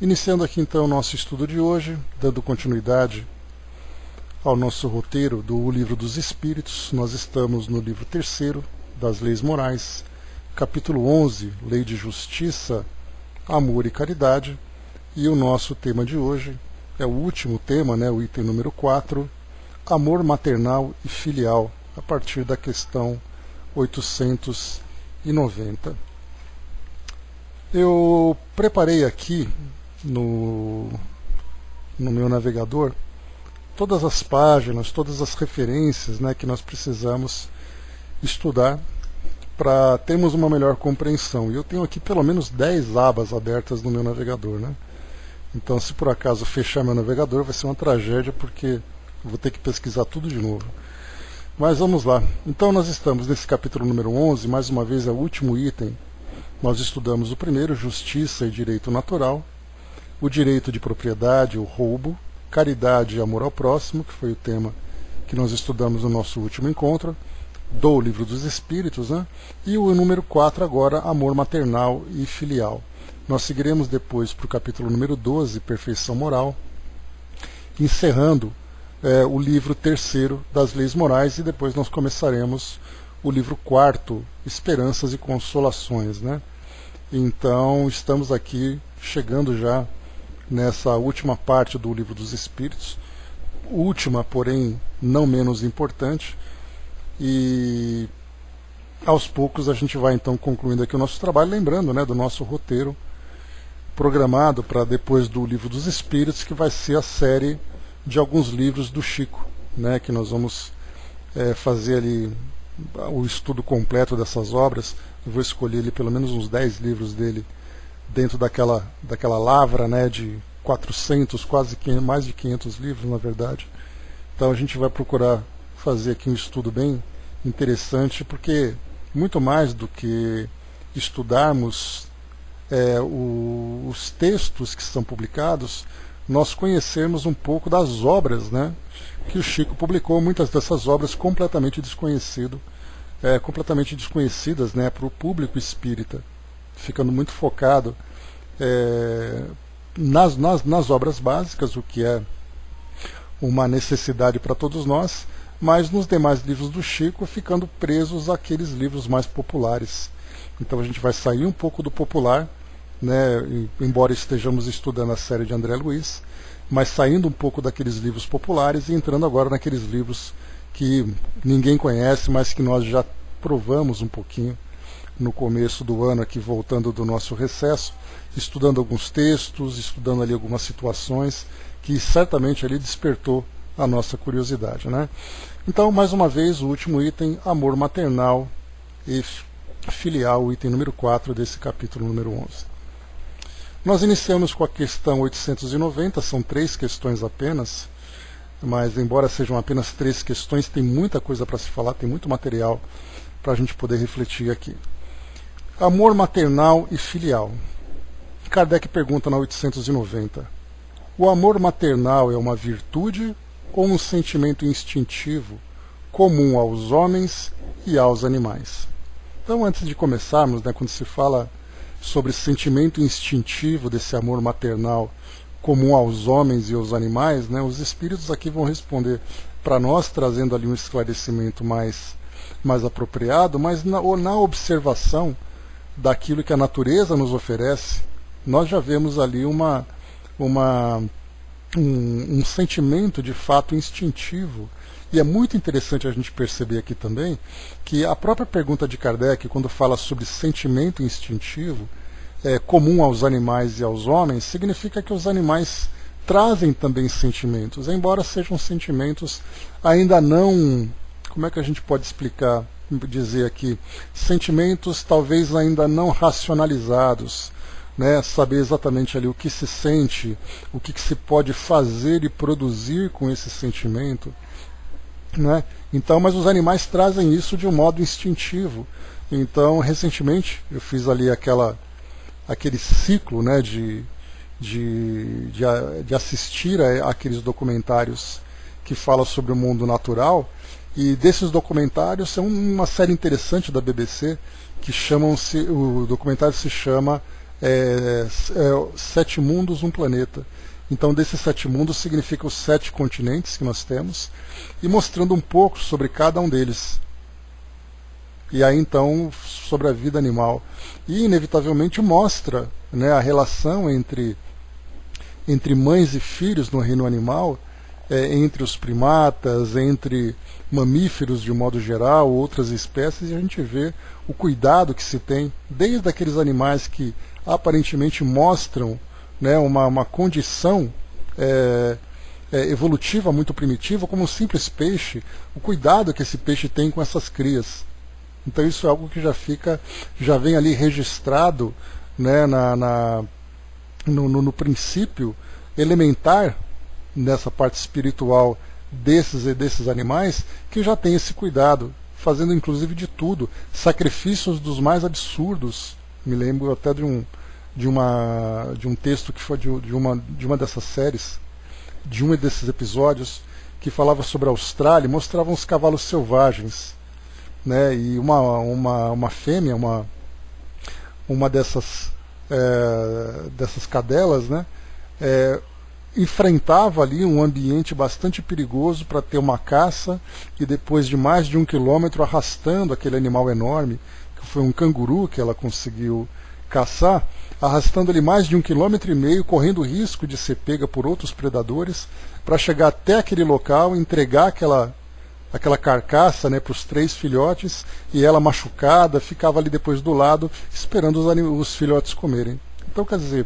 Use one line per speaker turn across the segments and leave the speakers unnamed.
Iniciando aqui então o nosso estudo de hoje, dando continuidade ao nosso roteiro do Livro dos Espíritos. Nós estamos no livro 3º das Leis Morais, capítulo 11, Lei de Justiça, Amor e Caridade, e o nosso tema de hoje é o último tema, o item número 4, Amor Maternal e Filial, a partir da questão 890. Eu preparei aqui no meu navegador todas as páginas, todas as referências que nós precisamos estudar para termos uma melhor compreensão. E eu tenho aqui pelo menos 10 abas abertas no meu navegador. Então, se por acaso fechar meu navegador, vai ser uma tragédia, porque eu vou ter que pesquisar tudo de novo. Mas vamos lá. Então, nós estamos nesse capítulo número 11, mais uma vez é o último item. Nós estudamos o primeiro, Justiça e Direito Natural, o direito de propriedade, o roubo, caridade e amor ao próximo, que foi o tema que nós estudamos no nosso último encontro, do Livro dos Espíritos, e o número 4 agora, amor maternal e filial. Nós seguiremos depois para o capítulo número 12, perfeição moral, encerrando o livro 3º das Leis Morais, e depois nós começaremos o livro 4, Esperanças e Consolações. Então, estamos aqui chegando já nessa última parte do Livro dos Espíritos, última, porém não menos importante, e aos poucos a gente vai então concluindo aqui o nosso trabalho, lembrando do nosso roteiro programado para depois do Livro dos Espíritos, que vai ser a série de alguns livros do Chico, que nós vamos fazer ali o estudo completo dessas obras. Eu vou escolher ali pelo menos uns 10 livros dele dentro daquela lavra de 400, quase 500, mais de 500 livros, na verdade. Então a gente vai procurar fazer aqui um estudo bem interessante, porque muito mais do que estudarmos os textos que são publicados, nós conhecermos um pouco das obras que o Chico publicou, muitas dessas obras completamente desconhecidas para o público espírita, ficando muito focado nas obras básicas, o que é uma necessidade para todos nós, mas nos demais livros do Chico ficando presos àqueles livros mais populares. Então a gente vai sair um pouco do popular, embora estejamos estudando a série de André Luiz, mas saindo um pouco daqueles livros populares e entrando agora naqueles livros que ninguém conhece, mas que nós já provamos um pouquinho no começo do ano, aqui voltando do nosso recesso, estudando alguns textos, estudando ali algumas situações que certamente ali despertou a nossa curiosidade. Então, mais uma vez, o último item, amor maternal e filial, o item número 4 desse capítulo número 11. Nós iniciamos com a questão 890, são 3 questões apenas, mas embora sejam apenas 3 questões, tem muita coisa para se falar, tem muito material para a gente poder refletir aqui. Amor maternal e filial. Kardec pergunta na 890, o amor maternal é uma virtude ou um sentimento instintivo comum aos homens e aos animais? Então, antes de começarmos, quando se fala sobre sentimento instintivo desse amor maternal comum aos homens e aos animais, os espíritos aqui vão responder para nós, trazendo ali um esclarecimento mais apropriado, mas na observação daquilo que a natureza nos oferece, nós já vemos ali um sentimento de fato instintivo. E é muito interessante a gente perceber aqui também que a própria pergunta de Kardec, quando fala sobre sentimento instintivo comum aos animais e aos homens, significa que os animais trazem também sentimentos, embora sejam sentimentos ainda não, como é que a gente pode dizer aqui, sentimentos talvez ainda não racionalizados, saber exatamente ali o que se sente, o que se pode fazer e produzir com esse sentimento. Então, mas os animais trazem isso de um modo instintivo. Então, recentemente, eu fiz ali aquele ciclo de assistir àqueles documentários que falam sobre o mundo natural, e desses documentários é uma série interessante da BBC, que o documentário se chama 7 mundos, um planeta. Então, desses 7 mundos significa os 7 continentes que nós temos, e mostrando um pouco sobre cada um deles. E aí, então, sobre a vida animal. E, inevitavelmente, mostra, né, a relação entre mães e filhos no reino animal, entre os primatas, entre mamíferos de modo geral, outras espécies, e a gente vê o cuidado que se tem, desde aqueles animais que aparentemente mostram, né, uma condição evolutiva muito primitiva, como um simples peixe, o cuidado que esse peixe tem com essas crias. Então isso é algo que já vem ali registrado, né, no princípio elementar, nessa parte espiritual desses animais, que já tem esse cuidado, fazendo inclusive de tudo, sacrifícios dos mais absurdos. Me lembro até de um texto que foi de uma dessas séries, de um desses episódios, que falava sobre a Austrália e mostrava uns cavalos selvagens, né, e uma fêmea, uma dessas cadelas, né, enfrentava ali um ambiente bastante perigoso para ter uma caça, e depois de mais de 1 quilômetro arrastando aquele animal enorme, que foi um canguru que ela conseguiu caçar, arrastando ele mais de 1,5 km, correndo o risco de ser pega por outros predadores, para chegar até aquele local, entregar aquela carcaça, né, para os 3 filhotes, e ela machucada ficava ali depois do lado, esperando os filhotes comerem. Então, quer dizer,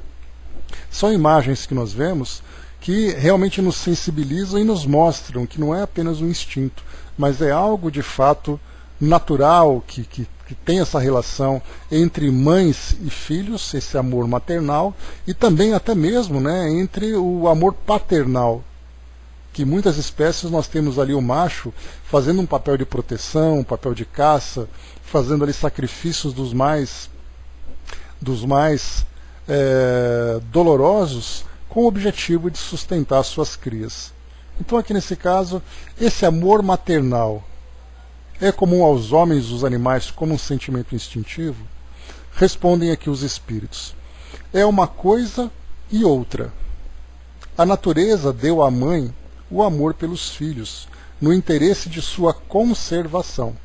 são imagens que nós vemos que realmente nos sensibilizam e nos mostram que não é apenas um instinto, mas é algo de fato natural, que tem essa relação entre mães e filhos, esse amor maternal, e também até mesmo, né, entre o amor paternal, que muitas espécies nós temos ali o macho fazendo um papel de proteção, um papel de caça, fazendo ali sacrifícios dos mais dolorosos, com o objetivo de sustentar suas crias. Então aqui nesse caso, esse amor maternal é comum aos homens e aos animais como um sentimento instintivo? Respondem aqui os espíritos. É uma coisa e outra. A natureza deu à mãe o amor pelos filhos, no interesse de sua conservação.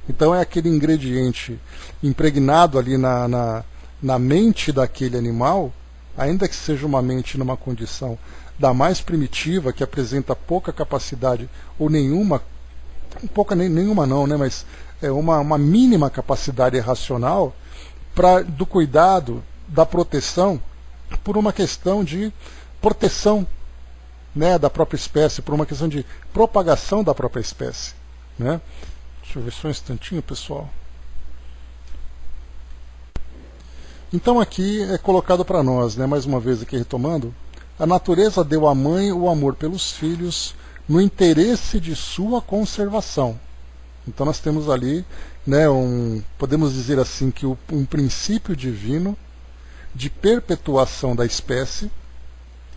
Então é aquele ingrediente impregnado ali na mente daquele animal, ainda que seja uma mente numa condição da mais primitiva, que apresenta pouca capacidade, ou nenhuma não, né, mas uma mínima capacidade racional, do cuidado, da proteção, por uma questão de proteção, né, da própria espécie, por uma questão de propagação da própria espécie, né? Deixa eu ver só um instantinho, pessoal. Então aqui é colocado para nós, né, mais uma vez aqui retomando, a natureza deu à mãe o amor pelos filhos no interesse de sua conservação. Então nós temos ali, né, podemos dizer assim, que um princípio divino de perpetuação da espécie,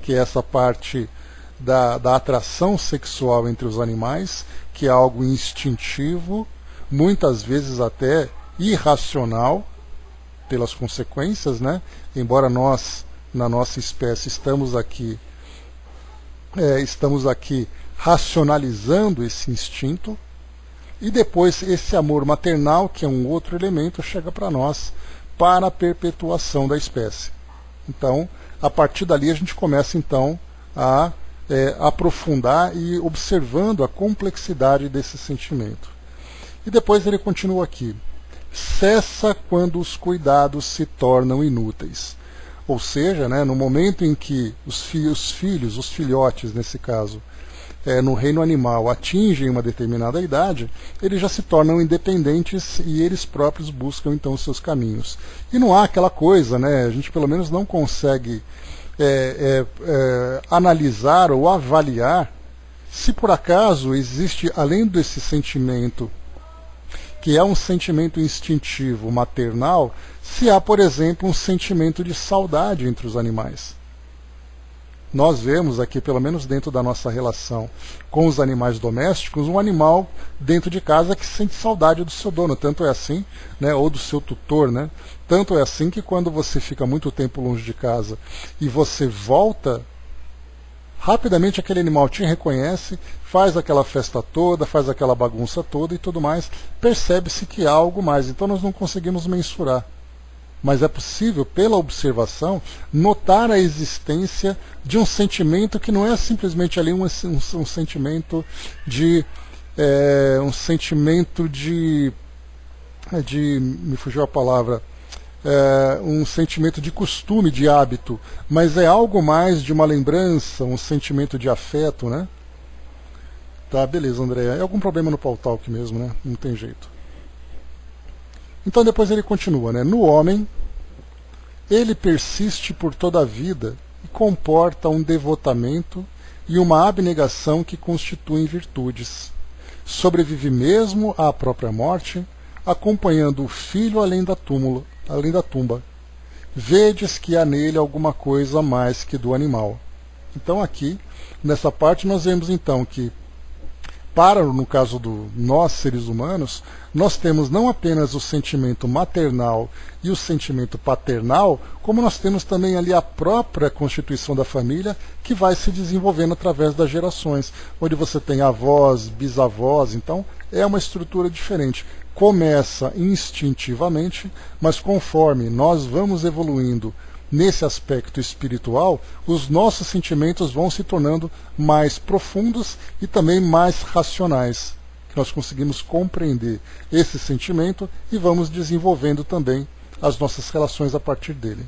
que é essa parte da atração sexual entre os animais, que é algo instintivo, muitas vezes até irracional, pelas consequências, né? Embora nós, na nossa espécie, estamos aqui racionalizando esse instinto, e depois esse amor maternal, que é um outro elemento, chega para nós para a perpetuação da espécie. Então, a partir dali a gente começa então a aprofundar e observando a complexidade desse sentimento. E depois ele continua aqui. Cessa quando os cuidados se tornam inúteis. Ou seja, né, no momento em que os filhotes, nesse caso, no reino animal, atingem uma determinada idade, eles já se tornam independentes e eles próprios buscam então os seus caminhos. E não há aquela coisa, né, a gente pelo menos não consegue analisar ou avaliar se por acaso existe, além desse sentimento, que é um sentimento instintivo maternal, se há, por exemplo, um sentimento de saudade entre os animais. Nós vemos aqui, pelo menos dentro da nossa relação com os animais domésticos, um animal dentro de casa que sente saudade do seu dono. Tanto é assim, né, ou do seu tutor, né? Tanto é assim que quando você fica muito tempo longe de casa e você volta, rapidamente aquele animal te reconhece, faz aquela festa toda, faz aquela bagunça toda e tudo mais. Percebe-se que há algo mais. Então nós não conseguimos mensurar. Mas é possível, pela observação, notar a existência de um sentimento que não é simplesmente ali um sentimento de... me fugiu a palavra... um sentimento de costume, de hábito, mas é algo mais de uma lembrança, um sentimento de afeto, né? Tá, beleza, André. É algum problema no Pautalk mesmo, né? Não tem jeito. Então depois ele continua, né? No homem, ele persiste por toda a vida e comporta um devotamento e uma abnegação que constituem virtudes. Sobrevive mesmo à própria morte, acompanhando o filho além da tumba. Vedes que há nele alguma coisa mais que do animal. Então aqui, nessa parte, nós vemos então que, no caso do nós, seres humanos, nós temos não apenas o sentimento maternal e o sentimento paternal, como nós temos também ali a própria constituição da família, que vai se desenvolvendo através das gerações, onde você tem avós, bisavós, então é uma estrutura diferente. Começa instintivamente, mas conforme nós vamos evoluindo nesse aspecto espiritual, os nossos sentimentos vão se tornando mais profundos e também mais racionais. Nós conseguimos compreender esse sentimento e vamos desenvolvendo também as nossas relações a partir dele.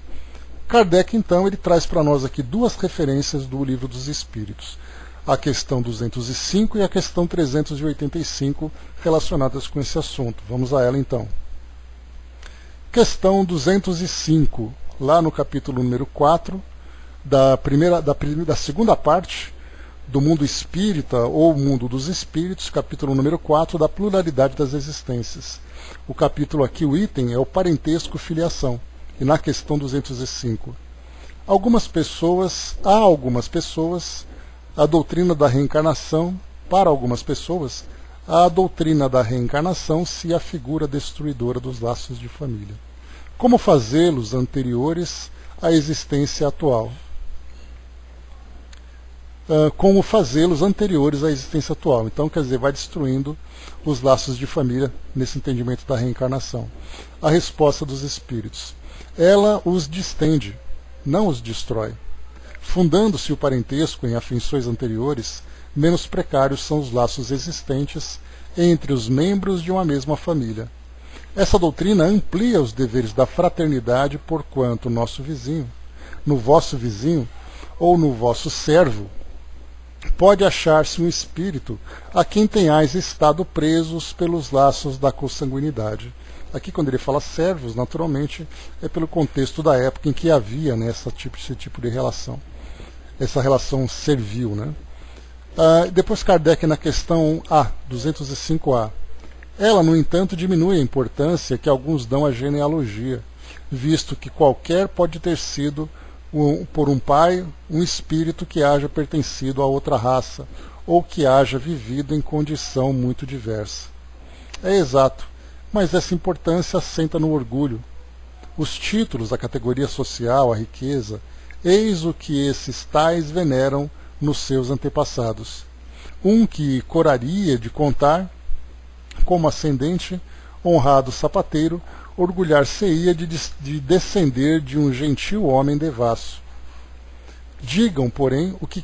Kardec, então, ele traz para nós aqui duas referências do Livro dos Espíritos. A questão 205 e a questão 385 relacionadas com esse assunto. Vamos a ela, então. Questão 205. Lá no capítulo número 4, da segunda parte do mundo espírita, ou mundo dos espíritos, capítulo número 4, da pluralidade das existências. O capítulo aqui, o item, é o parentesco filiação. E na questão 205, há algumas pessoas, a doutrina da reencarnação, para algumas pessoas, a doutrina da reencarnação se afigura destruidora dos laços de família. Como fazê-los anteriores à existência atual? Como fazê-los anteriores à existência atual? Então, quer dizer, vai destruindo os laços de família nesse entendimento da reencarnação. A resposta dos espíritos: ela os distende, não os destrói. Fundando-se o parentesco em afeições anteriores, menos precários são os laços existentes entre os membros de uma mesma família. Essa doutrina amplia os deveres da fraternidade, porquanto nosso vizinho, no vosso vizinho ou no vosso servo, pode achar-se um espírito a quem tenhais estado presos pelos laços da consanguinidade. Aqui, quando ele fala servos, naturalmente, é pelo contexto da época em que havia, né, esse tipo de relação. Essa relação servil, né? Depois Kardec, na questão 205A. Ela, no entanto, diminui a importância que alguns dão à genealogia, visto que qualquer pode ter sido, por um pai, um espírito que haja pertencido a outra raça, ou que haja vivido em condição muito diversa. É exato, mas essa importância assenta no orgulho. Os títulos, a categoria social, a riqueza, eis o que esses tais veneram nos seus antepassados. Um que coraria de contar, como ascendente, honrado sapateiro, orgulhar-se-ia de descender de um gentil homem devasso. Digam, porém, o que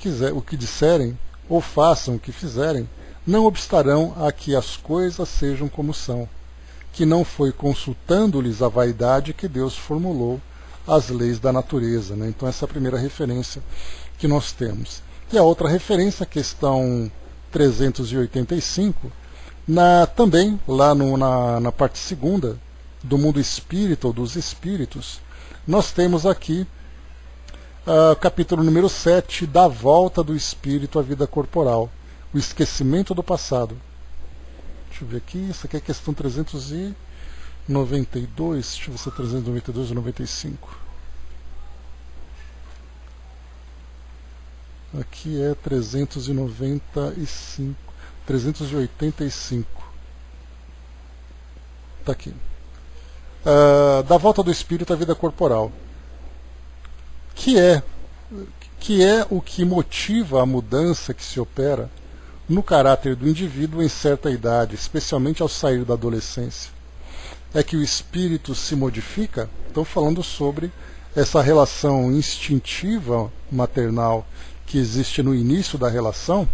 disserem, ou façam o que fizerem, não obstarão a que as coisas sejam como são, que não foi consultando-lhes a vaidade que Deus formulou as leis da natureza. Né? Então essa é a primeira referência que nós temos. E a outra referência, a questão 385, também lá na parte segunda do mundo espírita ou dos espíritos, nós temos aqui capítulo número 7, da volta do espírito à vida corporal, o esquecimento do passado. Deixa eu ver aqui, isso aqui é a questão 392, deixa eu ver se é 392 ou 95. Aqui é 395, 385. Está aqui. Da volta do espírito à vida corporal. Que é o que motiva a mudança que se opera no caráter do indivíduo em certa idade, especialmente ao sair da adolescência. É que o espírito se modifica. Estou falando sobre essa relação instintiva maternal que existe no início da relação.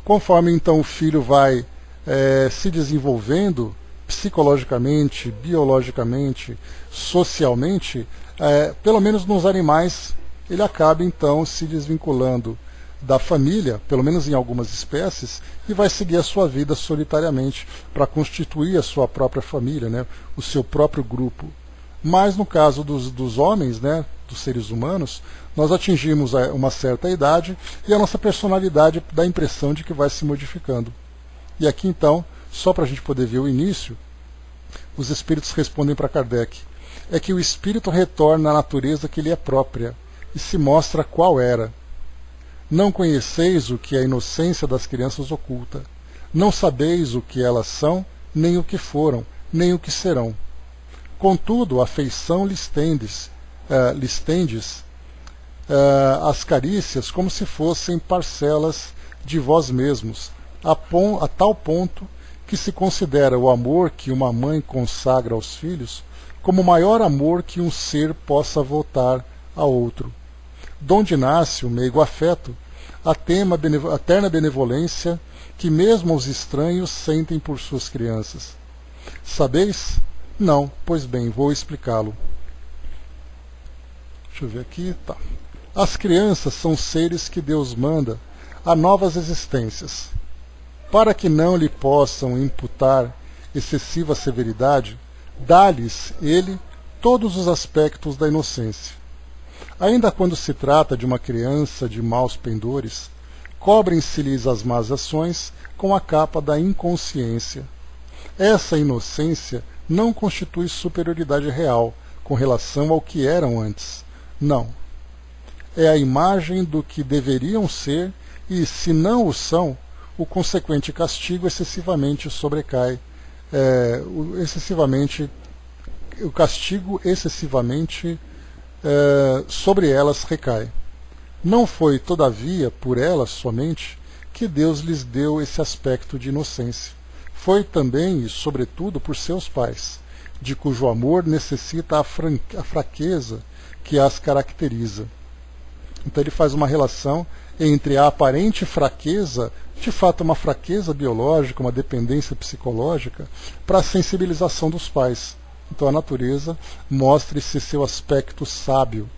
Conforme então o filho vai se desenvolvendo psicologicamente, biologicamente, socialmente, pelo menos nos animais, ele acaba então se desvinculando da família, pelo menos em algumas espécies, e vai seguir a sua vida solitariamente para constituir a sua própria família, né, o seu próprio grupo. Mas no caso dos homens, né, dos seres humanos, nós atingimos uma certa idade e a nossa personalidade dá a impressão de que vai se modificando. E aqui então, só para a gente poder ver o início, os espíritos respondem para Kardec. É que o espírito retorna à natureza que lhe é própria e se mostra qual era. Não conheceis o que a inocência das crianças oculta. Não sabeis o que elas são, nem o que foram, nem o que serão. Contudo, a afeição lhes tendes as carícias como se fossem parcelas de vós mesmos, a tal ponto que se considera o amor que uma mãe consagra aos filhos como o maior amor que um ser possa votar a outro. Donde nasce o meigo afeto, a terna benevolência que mesmo os estranhos sentem por suas crianças. Sabeis? Não, pois bem, vou explicá-lo. Deixa eu ver aqui, tá. As crianças são seres que Deus manda a novas existências. Para que não lhe possam imputar excessiva severidade, dá-lhes ele todos os aspectos da inocência. Ainda quando se trata de uma criança de maus pendores, cobrem-se-lhes as más ações com a capa da inconsciência. Essa inocência não constitui superioridade real com relação ao que eram antes. Não. É a imagem do que deveriam ser e, se não o são, o consequente castigo excessivamente sobrecai. O castigo excessivamente sobre elas recai. Não foi, todavia, por elas somente que Deus lhes deu esse aspecto de inocência. Foi também e, sobretudo, por seus pais, de cujo amor necessita a fraqueza que as caracteriza. Então ele faz uma relação entre a aparente fraqueza, de fato uma fraqueza biológica, uma dependência psicológica, para a sensibilização dos pais. Então a natureza mostra esse seu aspecto sábio.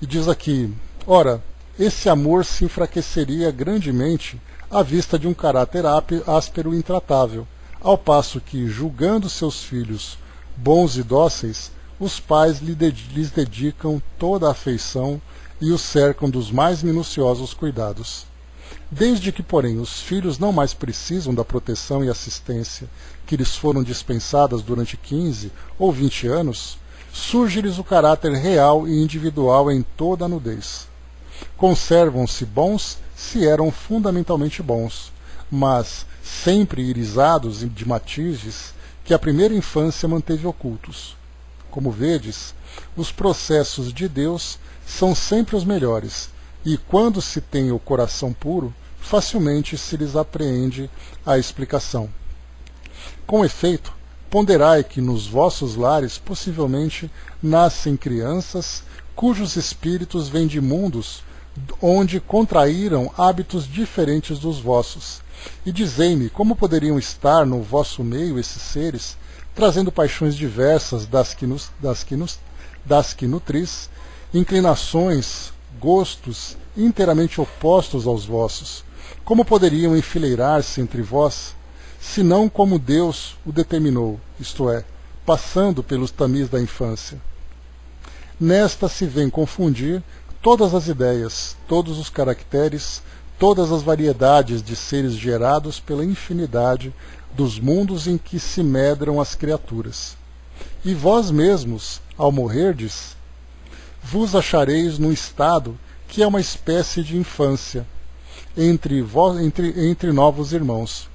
E diz aqui, ora, esse amor se enfraqueceria grandemente à vista de um caráter áspero e intratável, ao passo que, julgando seus filhos bons e dóceis, os pais lhes dedicam toda a afeição e os cercam dos mais minuciosos cuidados. Desde que, porém, os filhos não mais precisam da proteção e assistência que lhes foram dispensadas durante 15 ou 20 anos, surge-lhes o caráter real e individual em toda a nudez. Conservam-se bons se eram fundamentalmente bons, mas sempre irisados de matizes que a primeira infância manteve ocultos. Como vedes, os processos de Deus são sempre os melhores, e quando se tem o coração puro, facilmente se lhes apreende a explicação. Com efeito, ponderai que nos vossos lares possivelmente nascem crianças cujos espíritos vêm de mundos onde contraíram hábitos diferentes dos vossos, e dizei-me como poderiam estar no vosso meio esses seres, trazendo paixões diversas das que nutris, inclinações, gostos inteiramente opostos aos vossos. Como poderiam enfileirar-se entre vós, senão como Deus o determinou, isto é, passando pelos tamis da infância? Nesta se vem confundir todas as ideias, todos os caracteres, todas as variedades de seres gerados pela infinidade dos mundos em que se medram as criaturas. E vós mesmos, ao morrerdes, vos achareis num estado que é uma espécie de infância entre novos irmãos.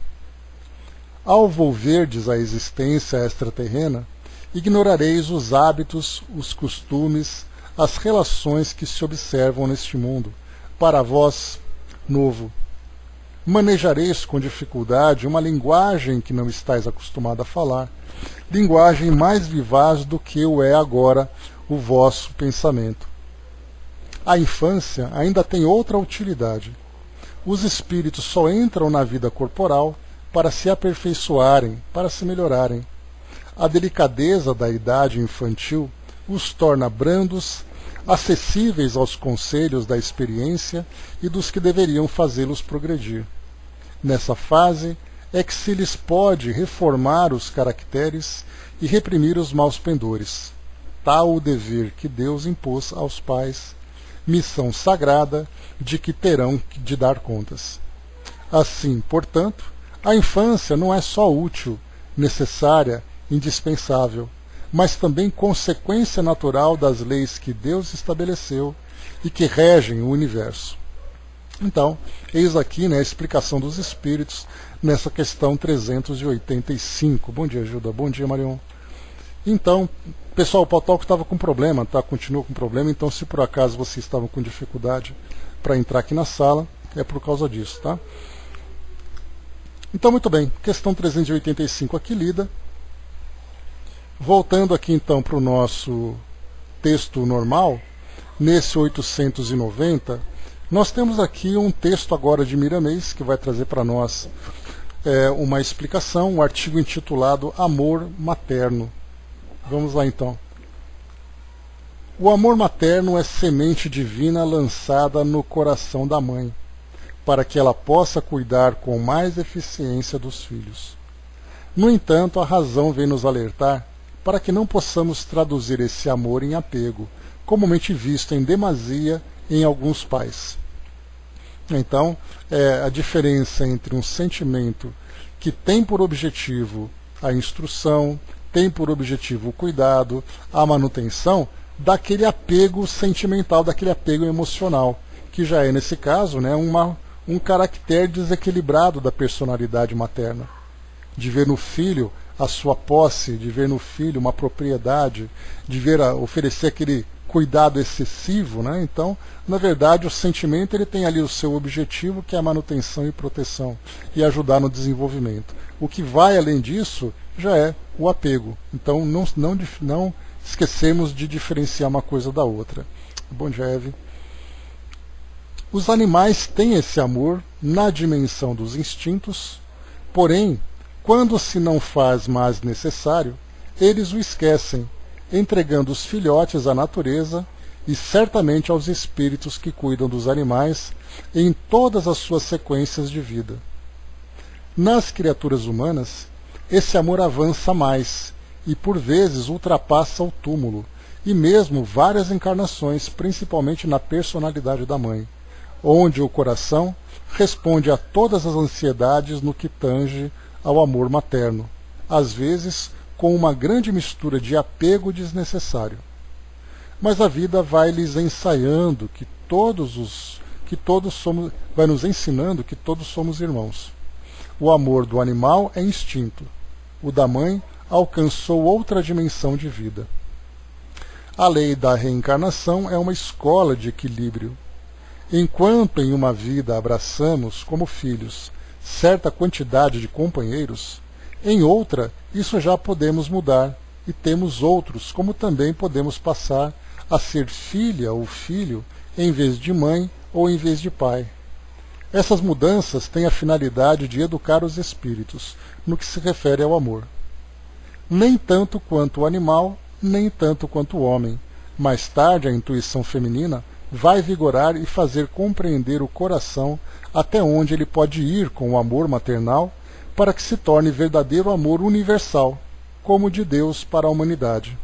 Ao volverdes à existência extraterrena, ignorareis os hábitos, os costumes, as relações que se observam neste mundo, para vós, novo. Manejareis com dificuldade uma linguagem que não estáis acostumado a falar, linguagem mais vivaz do que o é agora o vosso pensamento. A infância ainda tem outra utilidade. Os espíritos só entram na vida corporal para se aperfeiçoarem, para se melhorarem. A delicadeza da idade infantil os torna brandos, acessíveis aos conselhos da experiência e dos que deveriam fazê-los progredir. Nessa fase é que se lhes pode reformar os caracteres e reprimir os maus pendores. Tal o dever que Deus impôs aos pais, missão sagrada de que terão de dar contas. Assim, portanto, a infância não é só útil, necessária, indispensável, mas também consequência natural das leis que Deus estabeleceu e que regem o universo. Então, eis aqui, né, a explicação dos espíritos nessa questão 385. Bom dia, Gilda. Bom dia, Marion. Então, pessoal, o Pautalk estava com problema, tá? Continua com problema, então se por acaso vocês estavam com dificuldade para entrar aqui na sala, é por causa disso, tá? Então, muito bem, questão 385 aqui lida. Voltando aqui então para o nosso texto normal, nesse 890, nós temos aqui um texto agora de Miramês, que vai trazer para nós uma explicação, um artigo intitulado Amor Materno. Vamos lá então. O amor materno é semente divina lançada no coração da mãe, para que ela possa cuidar com mais eficiência dos filhos. No entanto, a razão vem nos alertar para que não possamos traduzir esse amor em apego, comumente visto em demasia em alguns pais. Então, a diferença entre um sentimento que tem por objetivo a instrução, tem por objetivo o cuidado, a manutenção, daquele apego sentimental, daquele apego emocional, que já é, nesse caso, né, um caractere desequilibrado da personalidade materna. De ver no filho a sua posse, de ver no filho uma propriedade, de ver oferecer aquele cuidado excessivo, né? Então, na verdade, o sentimento ele tem ali o seu objetivo, que é a manutenção e proteção, e ajudar no desenvolvimento. O que vai além disso já é o apego. Então, não esquecemos de diferenciar uma coisa da outra. Bom dia, Eve. Os animais têm esse amor na dimensão dos instintos, porém, quando se não faz mais necessário, eles o esquecem, entregando os filhotes à natureza e certamente aos espíritos que cuidam dos animais em todas as suas sequências de vida. Nas criaturas humanas, esse amor avança mais e por vezes ultrapassa o túmulo e mesmo várias encarnações, principalmente na personalidade da mãe, onde o coração responde a todas as ansiedades no que tange ao amor materno, às vezes com uma grande mistura de apego desnecessário. Mas a vida vai lhes ensaiando vai nos ensinando que todos somos irmãos. O amor do animal é instinto, o da mãe alcançou outra dimensão de vida. A lei da reencarnação é uma escola de equilíbrio. Enquanto em uma vida abraçamos, como filhos, certa quantidade de companheiros, em outra isso já podemos mudar e temos outros, como também podemos passar a ser filha ou filho em vez de mãe ou em vez de pai. Essas mudanças têm a finalidade de educar os espíritos no que se refere ao amor. Nem tanto quanto o animal, nem tanto quanto o homem. Mais tarde a intuição feminina vai vigorar e fazer compreender o coração até onde ele pode ir com o amor maternal para que se torne verdadeiro amor universal, como o de Deus para a humanidade.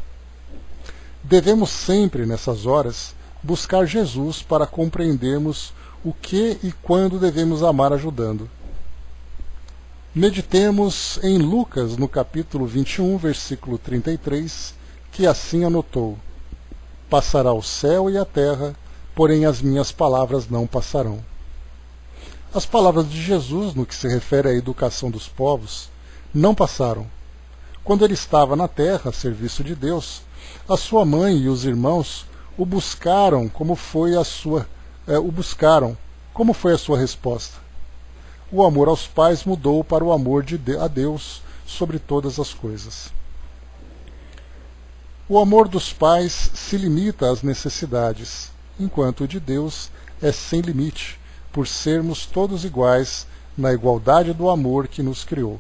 Devemos sempre, nessas horas, buscar Jesus para compreendermos o que e quando devemos amar ajudando. Meditemos em Lucas, no capítulo 21, versículo 33, que assim anotou: Passará o céu e a terra, porém as minhas palavras não passarão. As palavras de Jesus, no que se refere à educação dos povos, não passaram. Quando ele estava na terra, a serviço de Deus, a sua mãe e os irmãos o buscaram. Como foi a sua resposta? O amor aos pais mudou para o amor a Deus sobre todas as coisas. O amor dos pais se limita às necessidades, enquanto o de Deus é sem limite, por sermos todos iguais na igualdade do amor que nos criou.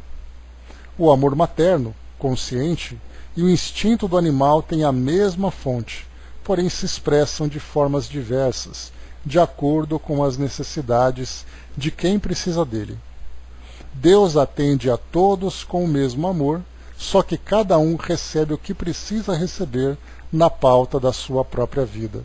O amor materno, consciente, e o instinto do animal têm a mesma fonte, porém se expressam de formas diversas, de acordo com as necessidades de quem precisa dele. Deus atende a todos com o mesmo amor, só que cada um recebe o que precisa receber na pauta da sua própria vida.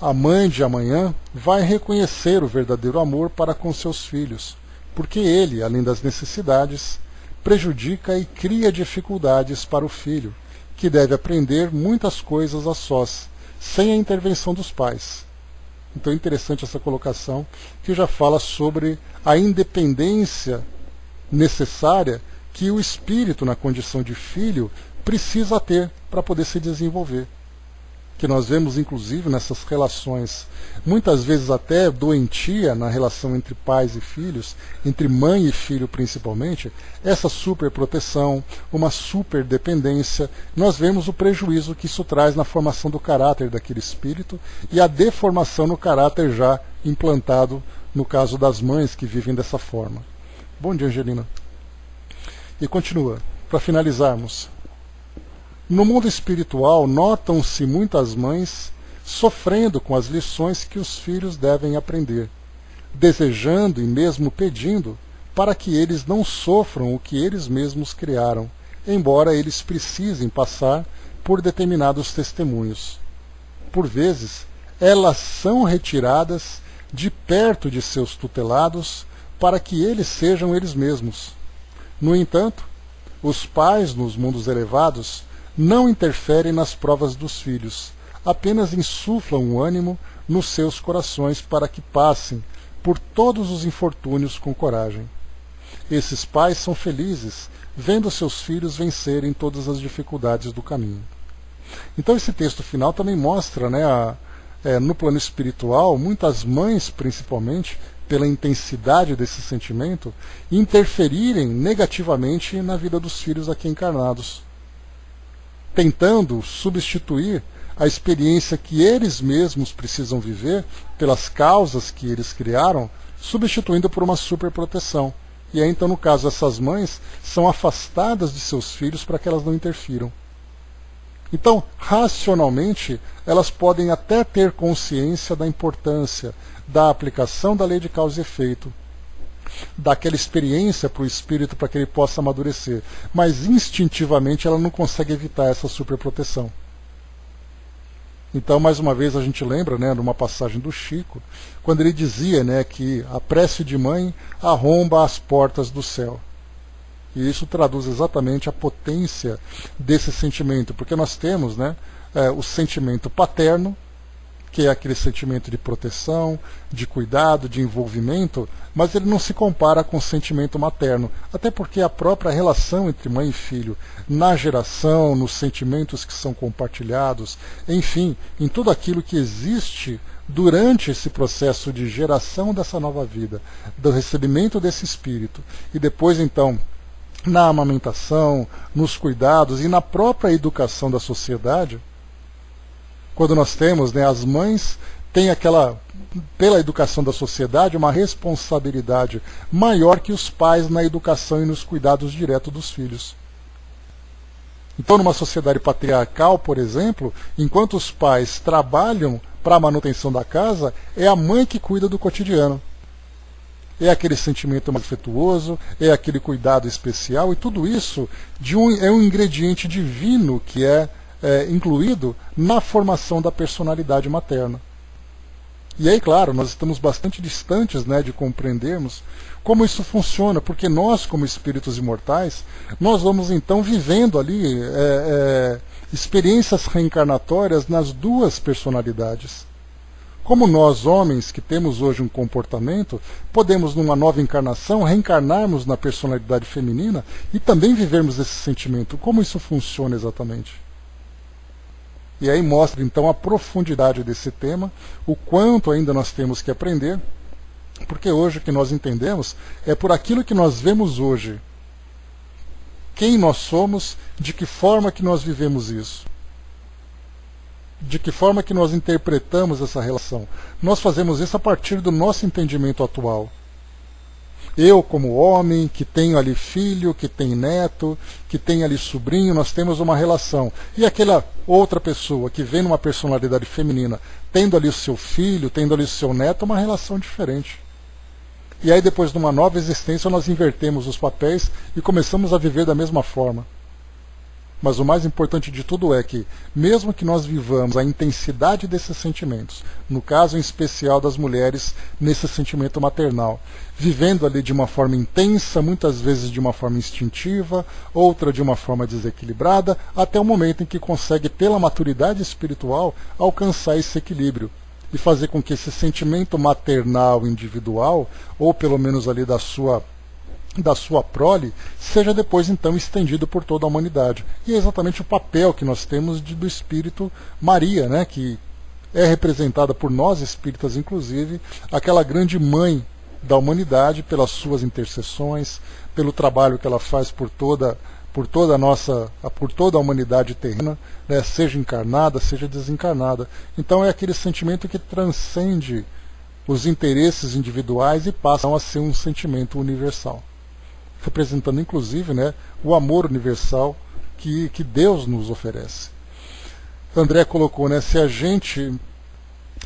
A mãe de amanhã vai reconhecer o verdadeiro amor para com seus filhos, porque ele, além das necessidades, prejudica e cria dificuldades para o filho, que deve aprender muitas coisas a sós, sem a intervenção dos pais. Então é interessante essa colocação, que já fala sobre a independência necessária que o espírito, na condição de filho, precisa ter para poder se desenvolver. Que nós vemos, inclusive, nessas relações, muitas vezes até doentia na relação entre pais e filhos, entre mãe e filho principalmente, essa superproteção, uma superdependência. Nós vemos o prejuízo que isso traz na formação do caráter daquele espírito e a deformação no caráter já implantado no caso das mães que vivem dessa forma. Bom dia, Angelina. E continua, para finalizarmos. No mundo espiritual, notam-se muitas mães sofrendo com as lições que os filhos devem aprender, desejando e mesmo pedindo para que eles não sofram o que eles mesmos criaram, embora eles precisem passar por determinados testemunhos. Por vezes, elas são retiradas de perto de seus tutelados para que eles sejam eles mesmos. No entanto, os pais nos mundos elevados não interferem nas provas dos filhos, apenas insuflam o ânimo nos seus corações para que passem por todos os infortúnios com coragem. Esses pais são felizes, vendo seus filhos vencerem todas as dificuldades do caminho. Então esse texto final também mostra, no plano espiritual, muitas mães, principalmente, pela intensidade desse sentimento, interferirem negativamente na vida dos filhos aqui encarnados, tentando substituir a experiência que eles mesmos precisam viver pelas causas que eles criaram, substituindo por uma superproteção. E aí, então, no caso, essas mães são afastadas de seus filhos para que elas não interfiram. Então, racionalmente, elas podem até ter consciência da importância da aplicação da lei de causa e efeito, daquela experiência para o espírito para que ele possa amadurecer, mas instintivamente ela não consegue evitar essa superproteção. Então, mais uma vez, a gente lembra, numa passagem do Chico, quando ele dizia, que a prece de mãe arromba as portas do céu. E isso traduz exatamente a potência desse sentimento, porque nós temos o sentimento paterno, que é aquele sentimento de proteção, de cuidado, de envolvimento, mas ele não se compara com o sentimento materno, até porque a própria relação entre mãe e filho, na geração, nos sentimentos que são compartilhados, enfim, em tudo aquilo que existe durante esse processo de geração dessa nova vida, do recebimento desse espírito, e depois então na amamentação, nos cuidados e na própria educação da sociedade, quando nós temos, as mães têm pela educação da sociedade, uma responsabilidade maior que os pais na educação e nos cuidados diretos dos filhos. Então, numa sociedade patriarcal, por exemplo, enquanto os pais trabalham para a manutenção da casa, é a mãe que cuida do cotidiano. É aquele sentimento mais afetuoso, é aquele cuidado especial, e tudo isso é um ingrediente divino que é incluído na formação da personalidade materna. E aí, claro, nós estamos bastante distantes de compreendermos como isso funciona, porque nós, como espíritos imortais, nós vamos então vivendo ali experiências reencarnatórias nas duas personalidades. Como nós, homens, que temos hoje um comportamento, podemos, numa nova encarnação, reencarnarmos na personalidade feminina e também vivermos esse sentimento. Como isso funciona exatamente? E aí mostra, então, a profundidade desse tema, o quanto ainda nós temos que aprender, porque hoje o que nós entendemos é por aquilo que nós vemos hoje. Quem nós somos, de que forma que nós vivemos isso. De que forma que nós interpretamos essa relação. Nós fazemos isso a partir do nosso entendimento atual. Eu, como homem, que tenho ali filho, que tem neto, que tem ali sobrinho, nós temos uma relação. E aquela outra pessoa que vem numa personalidade feminina, tendo ali o seu filho, tendo ali o seu neto, uma relação diferente. E aí depois de uma nova existência nós invertemos os papéis e começamos a viver da mesma forma. Mas o mais importante de tudo é que, mesmo que nós vivamos a intensidade desses sentimentos, no caso em especial das mulheres, nesse sentimento maternal, vivendo ali de uma forma intensa, muitas vezes de uma forma instintiva, outra de uma forma desequilibrada, até o momento em que consegue, pela maturidade espiritual, alcançar esse equilíbrio e fazer com que esse sentimento maternal individual, ou pelo menos ali da sua prole, seja depois então estendido por toda a humanidade. E é exatamente o papel que nós temos do Espírito Maria, né, que é representada por nós espíritas, inclusive, aquela grande mãe da humanidade, pelas suas intercessões, pelo trabalho que ela faz por toda a humanidade terrena, né, seja encarnada, seja desencarnada. Então é aquele sentimento que transcende os interesses individuais e passa a ser um sentimento universal, representando inclusive, né, o amor universal que Deus nos oferece. André colocou, né, se a gente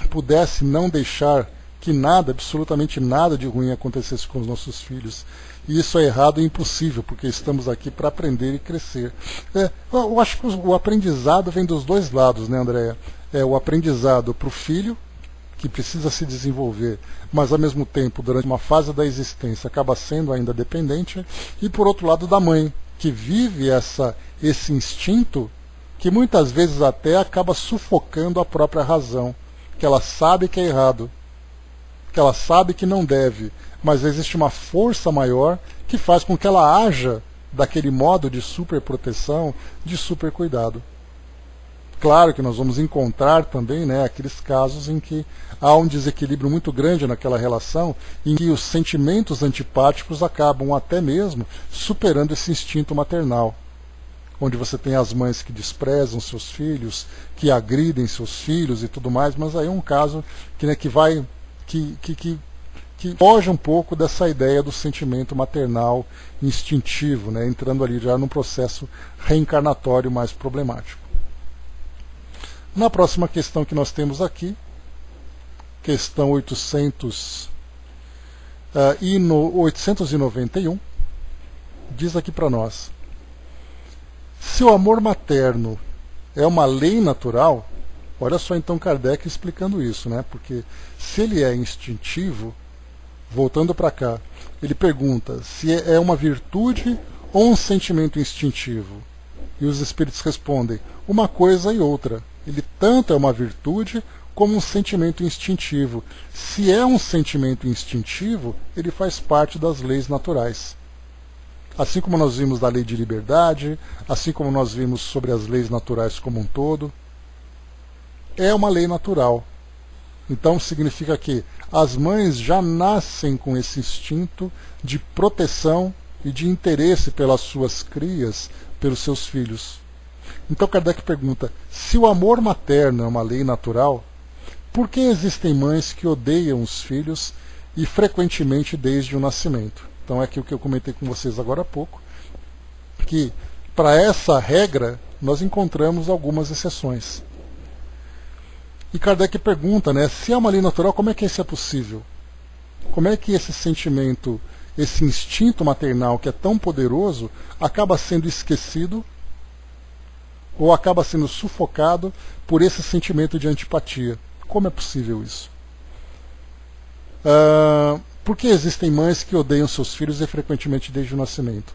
pudesse não deixar que nada, absolutamente nada de ruim acontecesse com os nossos filhos, e isso é errado e impossível, porque estamos aqui para aprender e crescer. Eu acho que o aprendizado vem dos dois lados, né, Andréia? É o aprendizado para o filho, que precisa se desenvolver, mas ao mesmo tempo, durante uma fase da existência, acaba sendo ainda dependente, e por outro lado da mãe, que vive esse instinto, que muitas vezes até acaba sufocando a própria razão, que ela sabe que é errado, que ela sabe que não deve, mas existe uma força maior que faz com que ela haja daquele modo de superproteção, de supercuidado. Claro que nós vamos encontrar também, né, aqueles casos em que há um desequilíbrio muito grande naquela relação, em que os sentimentos antipáticos acabam até mesmo superando esse instinto maternal, onde você tem as mães que desprezam seus filhos, que agridem seus filhos e tudo mais, mas aí é um caso que, né, que foge um pouco dessa ideia do sentimento maternal instintivo, né, entrando ali já num processo reencarnatório mais problemático. Na próxima questão que nós temos aqui, questão 891, diz aqui para nós: se o amor materno é uma lei natural, olha só então Kardec explicando isso, né? Porque se ele é instintivo, voltando para cá, ele pergunta se é uma virtude ou um sentimento instintivo. E os espíritos respondem, uma coisa e outra. Ele tanto é uma virtude como um sentimento instintivo. Se é um sentimento instintivo, ele faz parte das leis naturais. Assim como nós vimos da lei de liberdade, assim como nós vimos sobre as leis naturais como um todo, é uma lei natural. Então significa que as mães já nascem com esse instinto de proteção e de interesse pelas suas crias, pelos seus filhos. Então Kardec pergunta, se o amor materno é uma lei natural, por que existem mães que odeiam os filhos e frequentemente desde o nascimento? Então é aquilo que eu comentei com vocês agora há pouco, que para essa regra nós encontramos algumas exceções. E Kardec pergunta, né, se é uma lei natural, como é que isso é possível? Como é que esse sentimento, esse instinto maternal que é tão poderoso, acaba sendo esquecido ou acaba sendo sufocado por esse sentimento de antipatia? Como é possível isso? Por que existem mães que odeiam seus filhos e frequentemente desde o nascimento?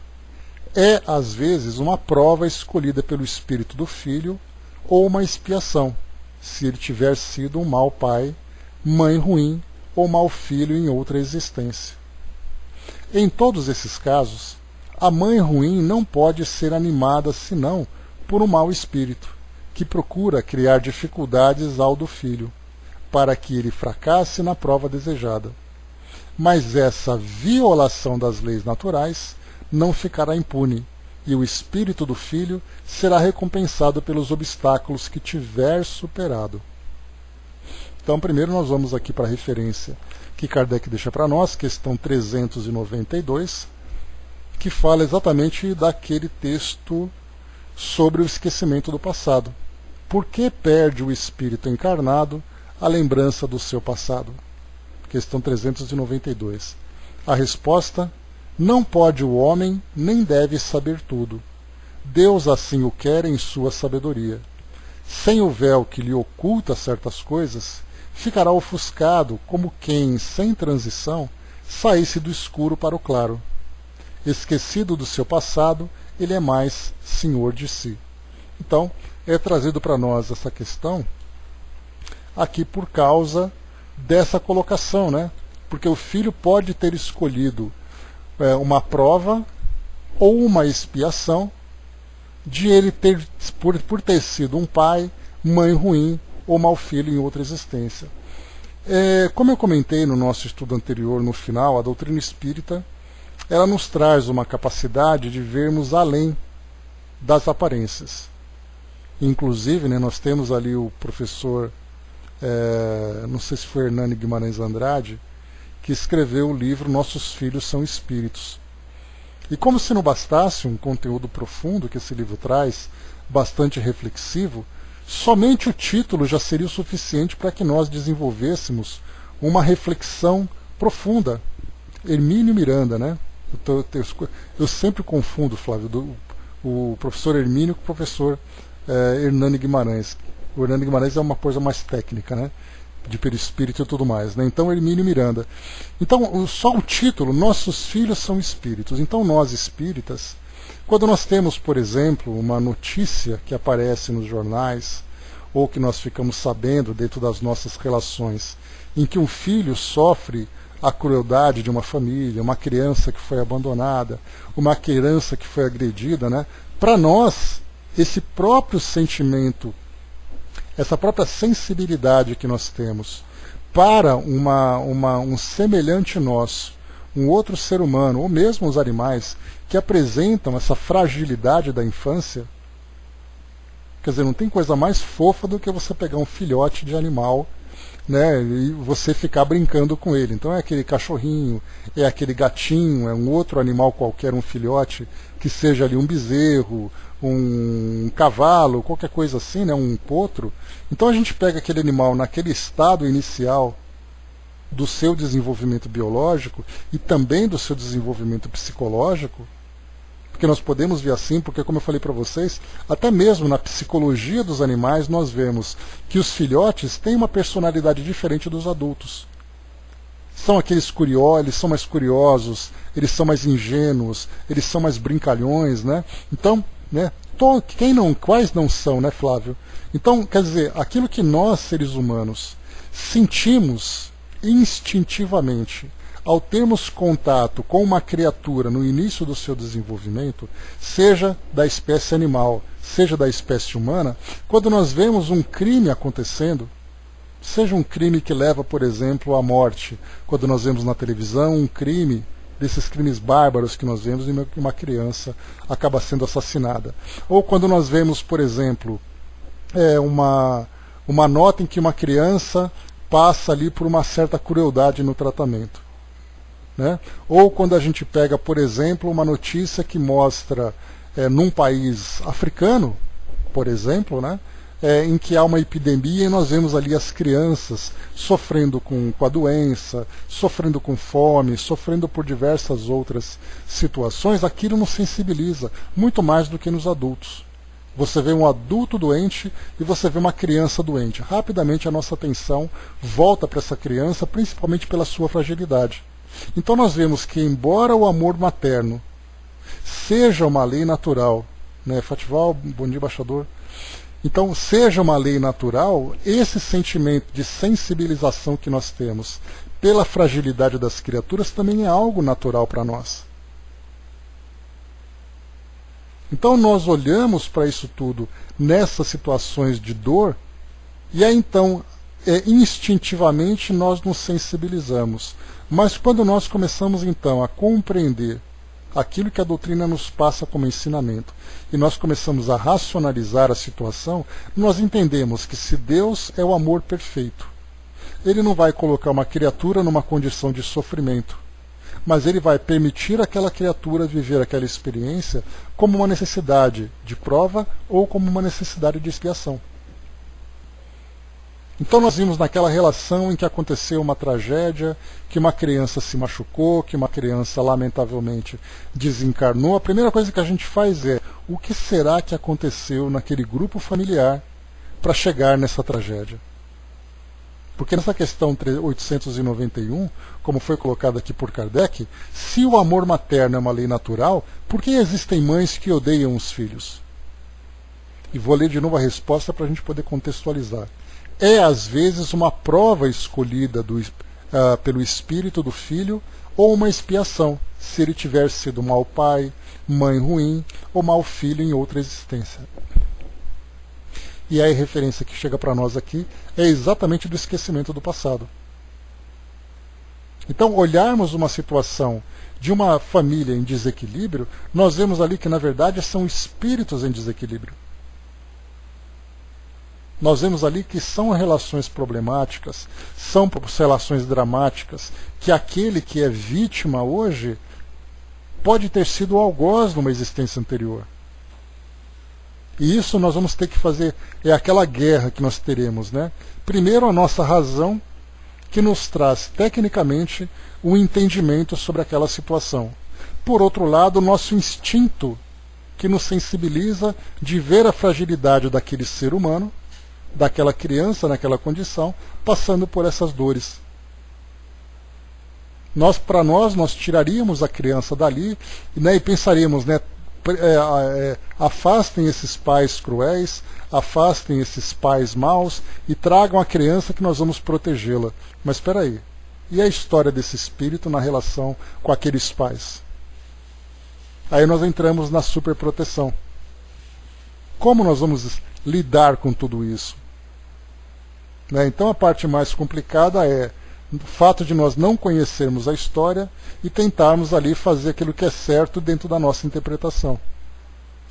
É, às vezes, uma prova escolhida pelo espírito do filho ou uma expiação, se ele tiver sido um mau pai mãe ruim ou mau filho em outra existência. Em todos esses casos, a mãe ruim não pode ser animada senão por um mau espírito, que procura criar dificuldades ao do filho, para que ele fracasse na prova desejada. Mas essa violação das leis naturais não ficará impune, e o espírito do filho será recompensado pelos obstáculos que tiver superado. Então, primeiro nós vamos aqui para a referência que Kardec deixa para nós, questão 392, que fala exatamente daquele texto sobre o esquecimento do passado. Por que perde o espírito encarnado a lembrança do seu passado? Questão 392. A resposta: não pode o homem, nem deve saber tudo. Deus assim o quer em sua sabedoria. Sem o véu que lhe oculta certas coisas, ficará ofuscado como quem, sem transição, saísse do escuro para o claro. Esquecido do seu passado, ele é mais senhor de si. Então, é trazido para nós essa questão aqui por causa dessa colocação, né? Porque o filho pode ter escolhido uma prova ou uma expiação de ele ter, por ter sido um pai, mãe ruim ou mau filho em outra existência. Como eu comentei no nosso estudo anterior, no final, a doutrina espírita ela nos traz uma capacidade de vermos além das aparências. Inclusive, né, nós temos ali o professor, não sei se foi Hernani Guimarães Andrade, que escreveu o livro Nossos Filhos São Espíritos. E como se não bastasse um conteúdo profundo que esse livro traz, bastante reflexivo, somente o título já seria o suficiente para que nós desenvolvêssemos uma reflexão profunda. Hermínio Miranda, né? Eu sempre confundo, Flávio, o professor Hermínio com o professor Hernani Guimarães. O Hernani Guimarães é uma coisa mais técnica, né? De perispírito e tudo mais, né? Então, Hermínio Miranda. Então, só o título, Nossos Filhos São Espíritos. Então, nós espíritas, quando nós temos, por exemplo, uma notícia que aparece nos jornais, ou que nós ficamos sabendo dentro das nossas relações, em que um filho sofre a crueldade de uma família, uma criança que foi abandonada, uma criança que foi agredida, né? Para nós, esse próprio sentimento, essa própria sensibilidade que nós temos para um semelhante nosso, um outro ser humano, ou mesmo os animais, que apresentam essa fragilidade da infância, quer dizer, não tem coisa mais fofa do que você pegar um filhote de animal, né, e você ficar brincando com ele. Então é aquele cachorrinho, é aquele gatinho, é um outro animal qualquer, um filhote, que seja ali um bezerro, um cavalo, qualquer coisa assim, né, um potro. Então a gente pega aquele animal naquele estado inicial do seu desenvolvimento biológico e também do seu desenvolvimento psicológico, porque nós podemos ver assim, porque como eu falei para vocês, até mesmo na psicologia dos animais nós vemos que os filhotes têm uma personalidade diferente dos adultos. São aqueles curiosos, eles são mais curiosos, eles são mais ingênuos, eles são mais brincalhões, né? Então, né, quais não são, né, Flávio? Então, quer dizer, aquilo que nós, seres humanos, sentimos instintivamente ao termos contato com uma criatura no início do seu desenvolvimento, seja da espécie animal, seja da espécie humana, quando nós vemos um crime acontecendo, seja um crime que leva, por exemplo, à morte, quando nós vemos na televisão um crime, desses crimes bárbaros que nós vemos e uma criança acaba sendo assassinada. Ou quando nós vemos, por exemplo, uma nota em que uma criança passa ali por uma certa crueldade no tratamento. Né? Ou quando a gente pega, por exemplo, uma notícia que mostra num país africano, por exemplo, né, em que há uma epidemia e nós vemos ali as crianças sofrendo com a doença, sofrendo com fome, sofrendo por diversas outras situações, aquilo nos sensibiliza muito mais do que nos adultos. Você vê um adulto doente e você vê uma criança doente. Rapidamente a nossa atenção volta para essa criança, principalmente pela sua fragilidade. Então nós vemos que, embora o amor materno seja uma lei natural, né, Fatival, bom dia, embaixador, Então, seja uma lei natural, esse sentimento de sensibilização que nós temos pela fragilidade das criaturas também é algo natural para nós. Então nós olhamos para isso tudo nessas situações de dor, e aí então instintivamente nós nos sensibilizamos. Mas quando nós começamos então a compreender aquilo que a doutrina nos passa como ensinamento, e nós começamos a racionalizar a situação, nós entendemos que se Deus é o amor perfeito, Ele não vai colocar uma criatura numa condição de sofrimento, mas Ele vai permitir aquela criatura viver aquela experiência como uma necessidade de prova ou como uma necessidade de expiação. Então nós vimos naquela relação em que aconteceu uma tragédia, que uma criança se machucou, que uma criança lamentavelmente desencarnou. A primeira coisa que a gente faz é: o que será que aconteceu naquele grupo familiar para chegar nessa tragédia? Porque nessa questão 891, como foi colocado aqui por Kardec, se o amor materno é uma lei natural, por que existem mães que odeiam os filhos? E vou ler de novo a resposta para a gente poder contextualizar. É às vezes uma prova escolhida pelo espírito do filho, ou uma expiação, se ele tiver sido mau pai, mãe ruim, ou mau filho em outra existência. E aí a referência que chega para nós aqui é exatamente do esquecimento do passado. Então, olharmos uma situação de uma família em desequilíbrio, nós vemos ali que na verdade são espíritos em desequilíbrio. Nós vemos ali que são relações problemáticas, são relações dramáticas, que aquele que é vítima hoje pode ter sido algoz numa existência anterior. E isso nós vamos ter que fazer, é aquela guerra que nós teremos, né? Primeiro, a nossa razão, que nos traz tecnicamente o entendimento sobre aquela situação. Por outro lado, o nosso instinto, que nos sensibiliza de ver a fragilidade daquele ser humano, daquela criança naquela condição, passando por essas dores. Para nós tiraríamos a criança dali, né, e pensaríamos, né, afastem esses pais cruéis, afastem esses pais maus e tragam a criança que nós vamos protegê-la. Mas espera aí, e a história desse espírito na relação com aqueles pais? Aí nós entramos na superproteção. Como nós vamos lidar com tudo isso? Então a parte mais complicada é o fato de nós não conhecermos a história e tentarmos ali fazer aquilo que é certo dentro da nossa interpretação.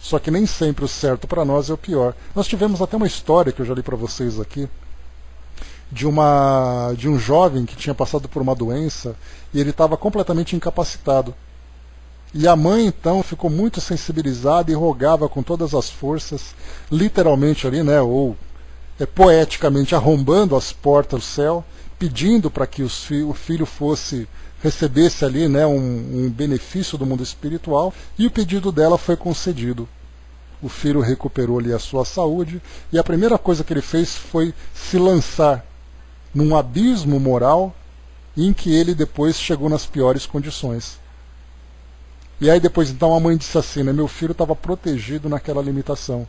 Só que nem sempre o certo para nós é o pior. Nós tivemos até uma história que eu já li para vocês aqui, de um jovem que tinha passado por uma doença e ele estava completamente incapacitado. E a mãe então ficou muito sensibilizada e rogava com todas as forças, literalmente ali, né, ou poeticamente arrombando as portas do céu, pedindo para que o filho recebesse ali, né, um benefício do mundo espiritual, e o pedido dela foi concedido. O filho recuperou ali a sua saúde, e a primeira coisa que ele fez foi se lançar num abismo moral em que ele depois chegou nas piores condições. E aí depois então a mãe disse assim, né, meu filho estava protegido naquela limitação,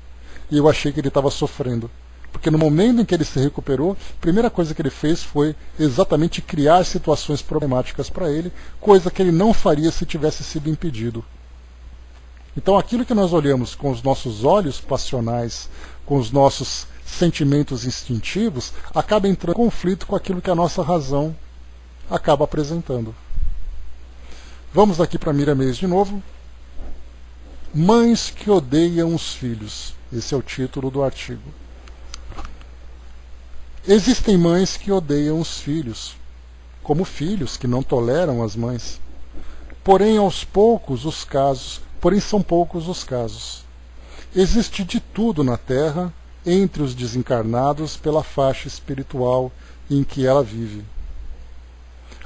e eu achei que ele estava sofrendo. Porque no momento em que ele se recuperou, a primeira coisa que ele fez foi exatamente criar situações problemáticas para ele, coisa que ele não faria se tivesse sido impedido. Então aquilo que nós olhamos com os nossos olhos passionais, com os nossos sentimentos instintivos, acaba entrando em conflito com aquilo que a nossa razão acaba apresentando. Vamos aqui para Miramês de novo. Mães que odeiam os filhos. Esse é o título do artigo. Existem mães que odeiam os filhos, como filhos que não toleram as mães. Porém são poucos os casos. Existe de tudo na Terra, entre os desencarnados, pela faixa espiritual em que ela vive.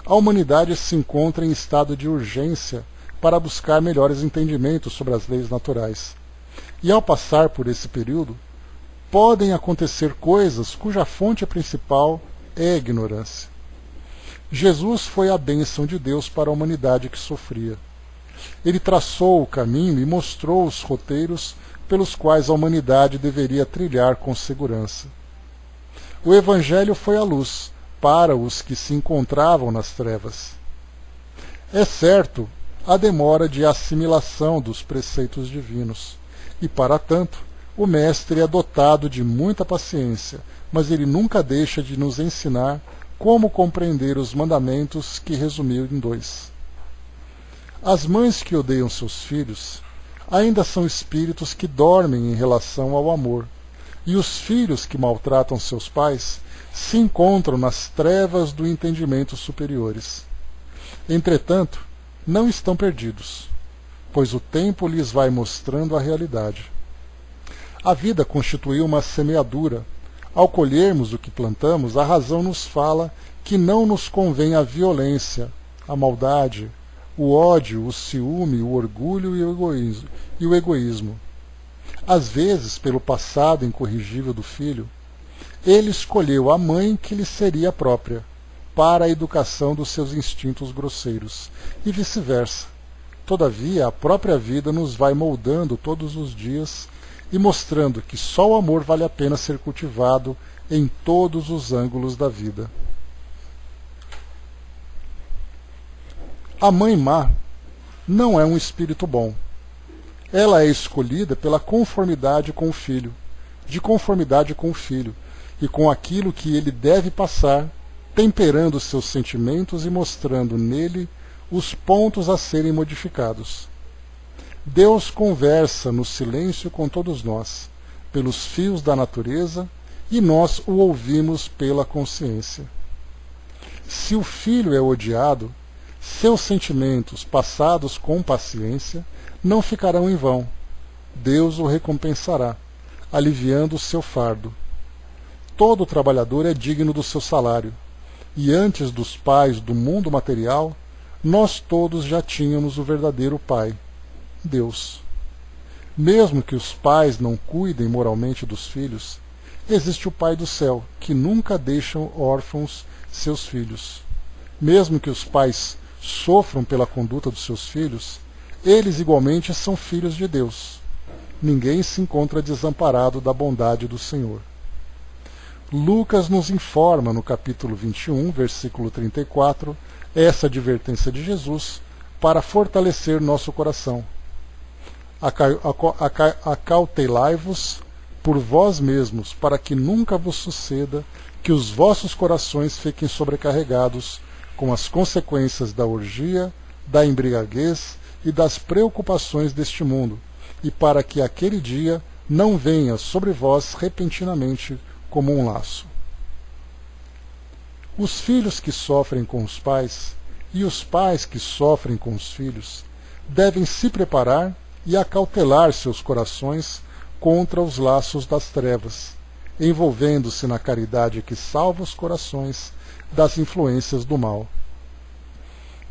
A humanidade se encontra em estado de urgência para buscar melhores entendimentos sobre as leis naturais. E ao passar por esse período, podem acontecer coisas cuja fonte principal é a ignorância. Jesus foi a bênção de Deus para a humanidade que sofria. Ele traçou o caminho e mostrou os roteiros pelos quais a humanidade deveria trilhar com segurança. O Evangelho foi a luz para os que se encontravam nas trevas. É certo a demora de assimilação dos preceitos divinos, e, para tanto, o Mestre é dotado de muita paciência, mas ele nunca deixa de nos ensinar como compreender os mandamentos que resumiu em 2. As mães que odeiam seus filhos ainda são espíritos que dormem em relação ao amor, e os filhos que maltratam seus pais se encontram nas trevas do entendimento superiores. Entretanto, não estão perdidos, pois o tempo lhes vai mostrando a realidade. A vida constituiu uma semeadura. Ao colhermos o que plantamos, a razão nos fala que não nos convém a violência, a maldade, o ódio, o ciúme, o orgulho e o egoísmo. Às vezes, pelo passado incorrigível do filho, ele escolheu a mãe que lhe seria própria, para a educação dos seus instintos grosseiros, e vice-versa. Todavia, a própria vida nos vai moldando todos os dias e mostrando que só o amor vale a pena ser cultivado em todos os ângulos da vida. A mãe má não é um espírito bom. Ela é escolhida pela conformidade com o filho, de conformidade com o filho, e com aquilo que ele deve passar, temperando seus sentimentos e mostrando nele os pontos a serem modificados. Deus conversa no silêncio com todos nós, pelos fios da natureza, e nós o ouvimos pela consciência. Se o filho é odiado, seus sentimentos, passados com paciência, não ficarão em vão. Deus o recompensará, aliviando o seu fardo. Todo trabalhador é digno do seu salário, e antes dos pais do mundo material, nós todos já tínhamos o verdadeiro Pai, Deus. Mesmo que os pais não cuidem moralmente dos filhos, existe o Pai do céu, que nunca deixa órfãos seus filhos. Mesmo que os pais sofram pela conduta dos seus filhos, eles igualmente são filhos de Deus. Ninguém se encontra desamparado da bondade do Senhor. Lucas nos informa no capítulo 21, versículo 34, essa advertência de Jesus para fortalecer nosso coração. Acautelai-vos por vós mesmos, para que nunca vos suceda que os vossos corações fiquem sobrecarregados com as consequências da orgia, da embriaguez e das preocupações deste mundo, e para que aquele dia não venha sobre vós repentinamente como um laço. Os filhos que sofrem com os pais e os pais que sofrem com os filhos devem se preparar e acautelar seus corações contra os laços das trevas, envolvendo-se na caridade que salva os corações das influências do mal.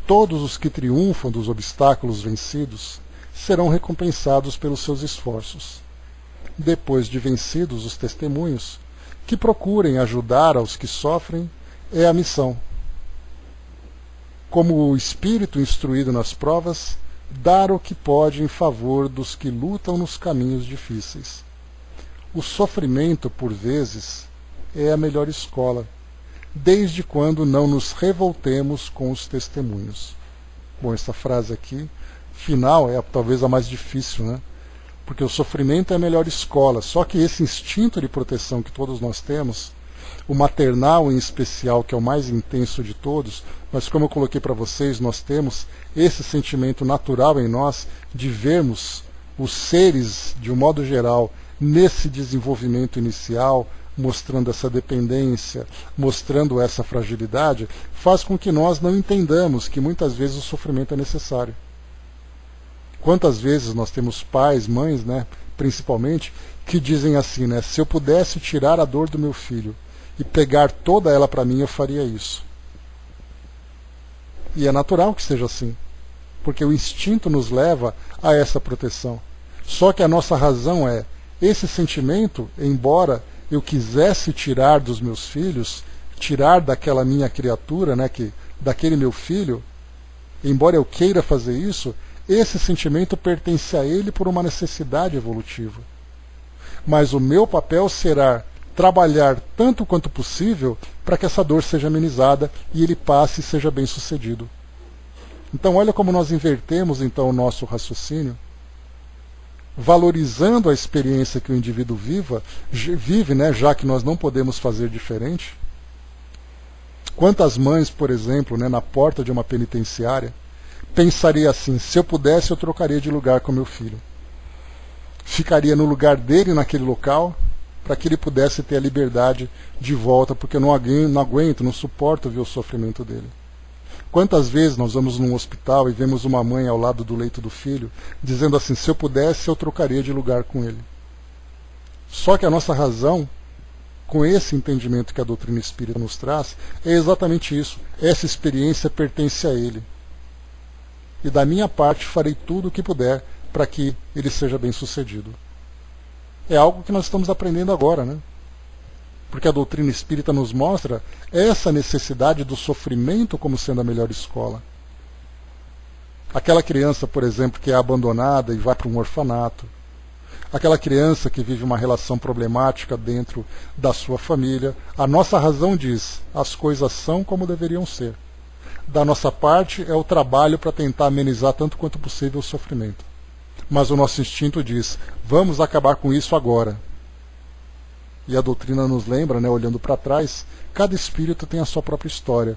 Todos os que triunfam dos obstáculos vencidos serão recompensados pelos seus esforços. Depois de vencidos os testemunhos, que procurem ajudar aos que sofrem, é a missão. Como o espírito instruído nas provas, dar o que pode em favor dos que lutam nos caminhos difíceis. O sofrimento, por vezes, é a melhor escola, desde quando não nos revoltemos com os testemunhos. Bom, essa frase aqui, final, é talvez a mais difícil, né? Porque o sofrimento é a melhor escola, só que esse instinto de proteção que todos nós temos, o maternal em especial, que é o mais intenso de todos, mas como eu coloquei para vocês, nós temos esse sentimento natural em nós de vermos os seres, de um modo geral, nesse desenvolvimento inicial, mostrando essa dependência, mostrando essa fragilidade, faz com que nós não entendamos que muitas vezes o sofrimento é necessário. Quantas vezes nós temos pais, mães, né, principalmente, que dizem assim, né, se eu pudesse tirar a dor do meu filho e pegar toda ela para mim, eu faria isso. E é natural que seja assim, porque o instinto nos leva a essa proteção. Só que a nossa razão é, esse sentimento, embora eu quisesse tirar dos meus filhos, tirar daquela minha criatura, né, daquele meu filho, embora eu queira fazer isso, esse sentimento pertence a ele por uma necessidade evolutiva. Mas o meu papel será trabalhar tanto quanto possível para que essa dor seja amenizada e ele passe e seja bem sucedido. Então olha como nós invertemos então o nosso raciocínio, valorizando a experiência que o indivíduo vive, né, já que nós não podemos fazer diferente. Quantas mães, por exemplo, né, na porta de uma penitenciária, pensaria assim: se eu pudesse, eu trocaria de lugar com meu filho. Ficaria no lugar dele naquele local, para que ele pudesse ter a liberdade de volta, porque eu não aguento, não suporto ver o sofrimento dele. Quantas vezes nós vamos num hospital e vemos uma mãe ao lado do leito do filho, dizendo assim: se eu pudesse, eu trocaria de lugar com ele. Só que a nossa razão, com esse entendimento que a doutrina espírita nos traz, é exatamente isso. Essa experiência pertence a ele. E da minha parte farei tudo o que puder para que ele seja bem sucedido. É algo que nós estamos aprendendo agora, né? Porque a doutrina espírita nos mostra essa necessidade do sofrimento como sendo a melhor escola. Aquela criança, por exemplo, que é abandonada e vai para um orfanato. Aquela criança que vive uma relação problemática dentro da sua família. A nossa razão diz: as coisas são como deveriam ser. Da nossa parte é o trabalho para tentar amenizar tanto quanto possível o sofrimento. Mas o nosso instinto diz: vamos acabar com isso agora. E a doutrina nos lembra, né, olhando para trás, cada espírito tem a sua própria história.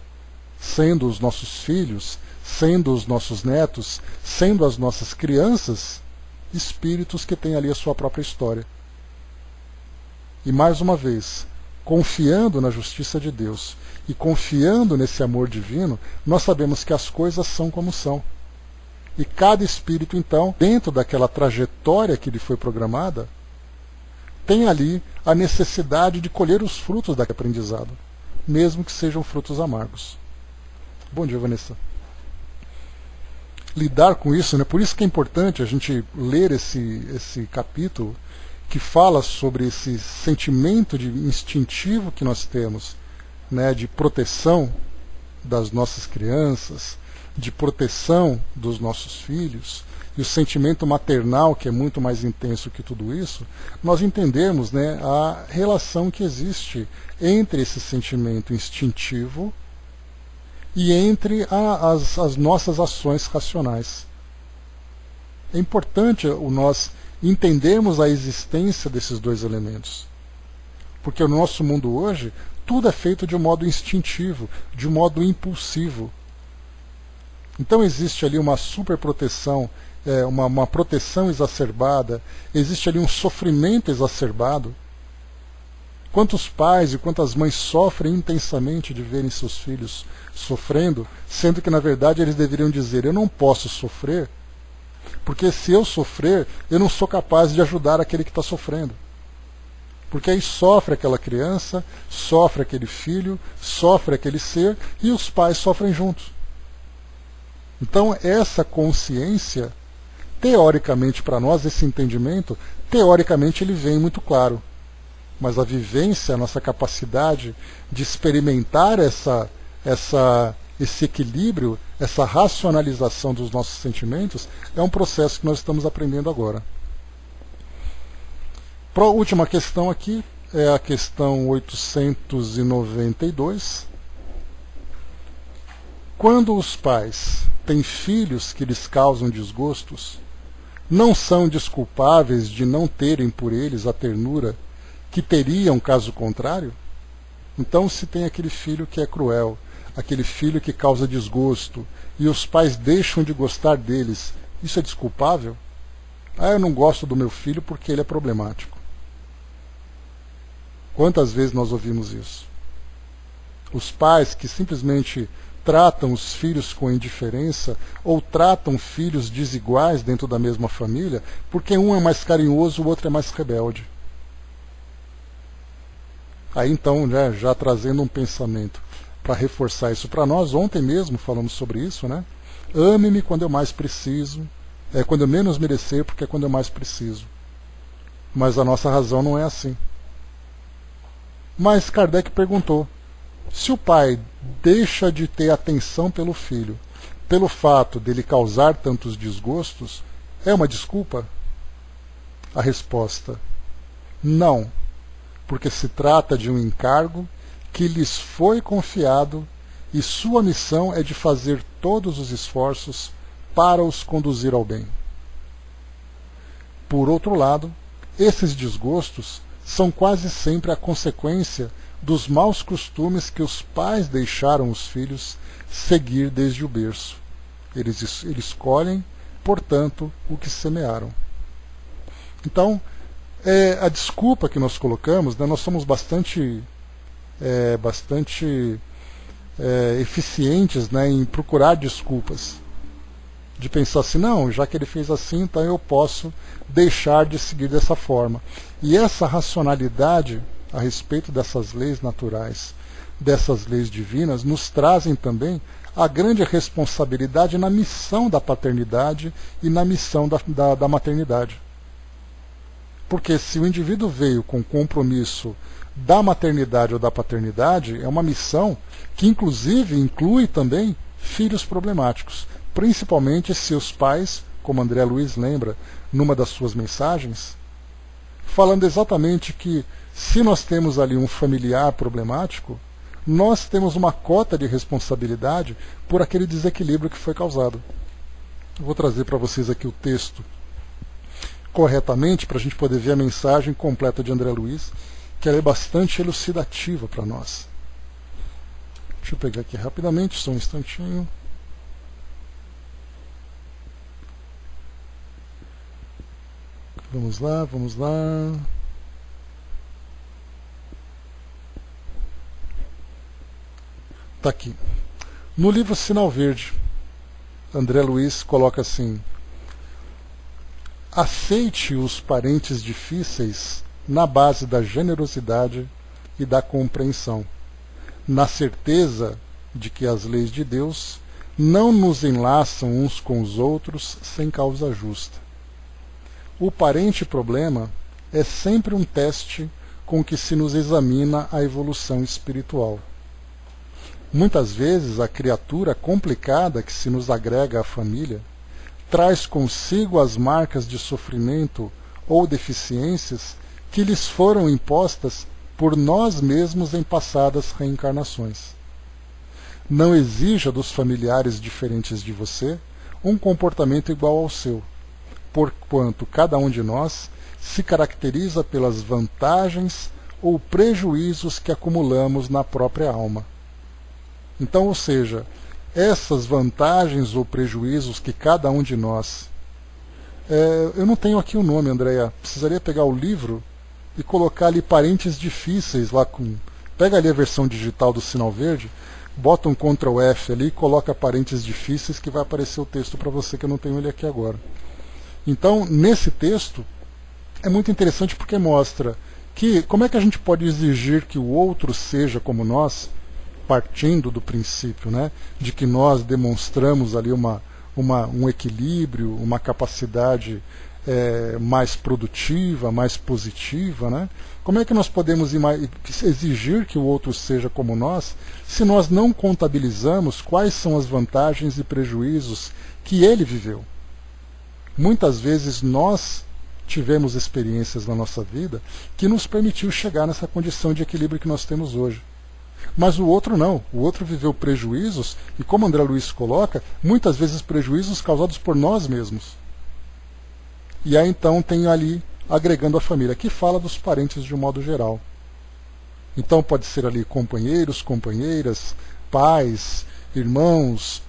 Sendo os nossos filhos, sendo os nossos netos, sendo as nossas crianças, espíritos que têm ali a sua própria história. E mais uma vez, confiando na justiça de Deus e confiando nesse amor divino, nós sabemos que as coisas são como são. E cada espírito, então, dentro daquela trajetória que lhe foi programada, tem ali a necessidade de colher os frutos daquele aprendizado, mesmo que sejam frutos amargos. Bom dia, Vanessa. Lidar com isso, né? Por isso que é importante a gente ler esse capítulo que fala sobre esse sentimento instintivo que nós temos, né, de proteção das nossas crianças, de proteção dos nossos filhos, e o sentimento maternal, que é muito mais intenso que tudo isso. Nós entendemos, né, a relação que existe entre esse sentimento instintivo e entre as nossas ações racionais. É importante nós entendermos a existência desses dois elementos, porque no nosso mundo hoje tudo é feito de um modo instintivo, de um modo impulsivo. Então existe ali uma superproteção, uma proteção exacerbada, existe ali um sofrimento exacerbado. Quantos pais e quantas mães sofrem intensamente de verem seus filhos sofrendo, sendo que na verdade eles deveriam dizer: eu não posso sofrer, porque se eu sofrer, eu não sou capaz de ajudar aquele que está sofrendo. Porque aí sofre aquela criança, sofre aquele filho, sofre aquele ser, e os pais sofrem juntos. Então essa consciência, teoricamente para nós, esse entendimento, teoricamente ele vem muito claro. Mas a vivência, a nossa capacidade de experimentar esse equilíbrio, essa racionalização dos nossos sentimentos, é um processo que nós estamos aprendendo agora. A última questão aqui é a questão 892. Quando os pais têm filhos que lhes causam desgostos, não são desculpáveis de não terem por eles a ternura que teriam caso contrário? Então, se tem aquele filho que é cruel, aquele filho que causa desgosto, e os pais deixam de gostar deles, isso é desculpável? Ah, eu não gosto do meu filho porque ele é problemático. Quantas vezes nós ouvimos isso? Os pais que simplesmente tratam os filhos com indiferença ou tratam filhos desiguais dentro da mesma família porque um é mais carinhoso, o outro é mais rebelde. Aí então, né, já trazendo um pensamento para reforçar isso para nós, ontem mesmo falamos sobre isso, né? Ame-me quando eu mais preciso, quando eu menos merecer, porque é quando eu mais preciso. Mas a nossa razão não é assim. Mas Kardec perguntou: se o pai deixa de ter atenção pelo filho pelo fato dele causar tantos desgostos, é uma desculpa? A resposta: não, porque se trata de um encargo que lhes foi confiado e sua missão é de fazer todos os esforços para os conduzir ao bem. Por outro lado, esses desgostos são quase sempre a consequência dos maus costumes que os pais deixaram os filhos seguir desde o berço. Eles colhem, portanto, o que semearam. Então, a desculpa que nós colocamos, né, nós somos bastante eficientes, né, em procurar desculpas. De pensar assim, não, já que ele fez assim, então eu posso deixar de seguir dessa forma. E essa racionalidade a respeito dessas leis naturais, dessas leis divinas, nos trazem também a grande responsabilidade na missão da paternidade e na missão da maternidade. Porque se o indivíduo veio com compromisso da maternidade ou da paternidade, é uma missão que inclusive inclui também filhos problemáticos, principalmente se os pais, como André Luiz lembra numa das suas mensagens, falando exatamente que se nós temos ali um familiar problemático, nós temos uma cota de responsabilidade por aquele desequilíbrio que foi causado. Eu vou trazer para vocês aqui o texto corretamente para a gente poder ver a mensagem completa de André Luiz, que ela é bastante elucidativa para nós. Deixa eu pegar aqui rapidamente, só um instantinho. Vamos lá, vamos lá. Está aqui. No livro Sinal Verde, André Luiz coloca assim: aceite os parentes difíceis na base da generosidade e da compreensão, na certeza de que as leis de Deus não nos enlaçam uns com os outros sem causa justa. O parente problema é sempre um teste com que se nos examina a evolução espiritual. Muitas vezes a criatura complicada que se nos agrega à família traz consigo as marcas de sofrimento ou deficiências que lhes foram impostas por nós mesmos em passadas reencarnações. Não exija dos familiares diferentes de você um comportamento igual ao seu, porquanto cada um de nós se caracteriza pelas vantagens ou prejuízos que acumulamos na própria alma. Então, ou seja, essas vantagens ou prejuízos que cada um de nós... eu não tenho aqui o nome, Andréia, precisaria pegar o livro e colocar ali parentes difíceis lá com... Pega ali a versão digital do Sinal Verde, bota um Ctrl F ali e coloca parentes difíceis que vai aparecer o texto para você, que eu não tenho ele aqui agora. Então, nesse texto, é muito interessante porque mostra que como é que a gente pode exigir que o outro seja como nós, partindo do princípio, né, de que nós demonstramos ali um equilíbrio, uma capacidade mais produtiva, mais positiva, né? Como é que nós podemos exigir que o outro seja como nós, se nós não contabilizamos quais são as vantagens e prejuízos que ele viveu? Muitas vezes nós tivemos experiências na nossa vida que nos permitiu chegar nessa condição de equilíbrio que nós temos hoje. Mas o outro não. O outro viveu prejuízos, e como André Luiz coloca, muitas vezes prejuízos causados por nós mesmos. E aí então tem ali, agregando a família, que fala dos parentes de um modo geral. Então pode ser ali companheiros, companheiras, pais, irmãos,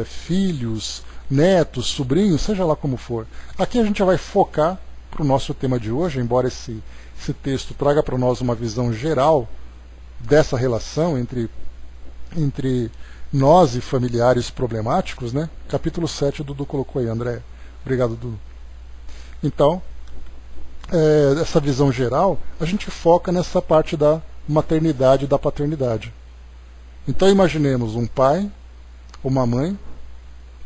filhos, netos, sobrinhos, seja lá como for. Aqui a gente vai focar para o nosso tema de hoje, embora esse texto traga para nós uma visão geral dessa relação entre nós e familiares problemáticos, né? Capítulo 7, o Dudu colocou aí, André. Obrigado, Dudu. Então, essa visão geral, a gente foca nessa parte da maternidade e da paternidade. Então imaginemos um pai, uma mãe,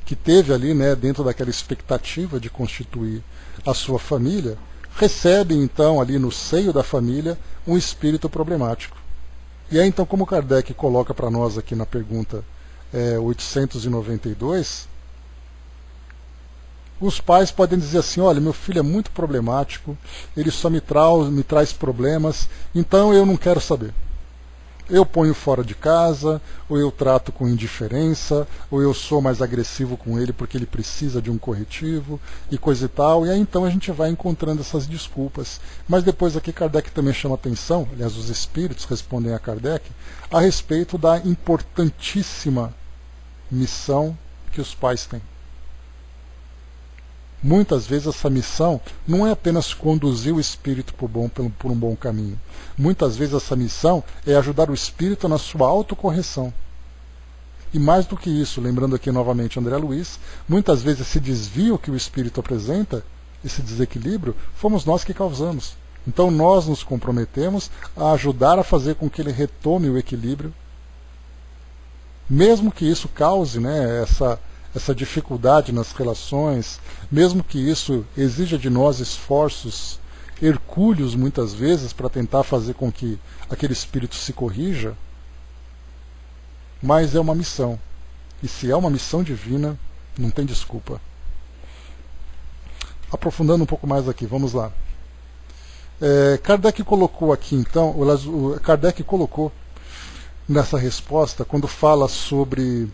que teve ali, né, dentro daquela expectativa de constituir a sua família, recebe então ali no seio da família um espírito problemático. E aí então, como Kardec coloca para nós aqui na pergunta 892, os pais podem dizer assim, olha, meu filho é muito problemático, ele só me traz problemas, então eu não quero saber. Eu ponho fora de casa, ou eu trato com indiferença, ou eu sou mais agressivo com ele porque ele precisa de um corretivo, e coisa e tal, e aí então a gente vai encontrando essas desculpas. Mas depois aqui Kardec também chama atenção, aliás os espíritos respondem a Kardec, a respeito da importantíssima missão que os pais têm. Muitas vezes essa missão não é apenas conduzir o espírito por um bom caminho. Muitas vezes essa missão é ajudar o espírito na sua autocorreção. E mais do que isso, lembrando aqui novamente André Luiz, muitas vezes esse desvio que o espírito apresenta, esse desequilíbrio, fomos nós que causamos. Então nós nos comprometemos a ajudar a fazer com que ele retome o equilíbrio, mesmo que isso cause, né, essa dificuldade nas relações, mesmo que isso exija de nós esforços hercúleos muitas vezes para tentar fazer com que aquele espírito se corrija, mas é uma missão. E se é uma missão divina, não tem desculpa. Aprofundando um pouco mais aqui, vamos lá. Kardec colocou aqui então, Kardec colocou nessa resposta, quando fala sobre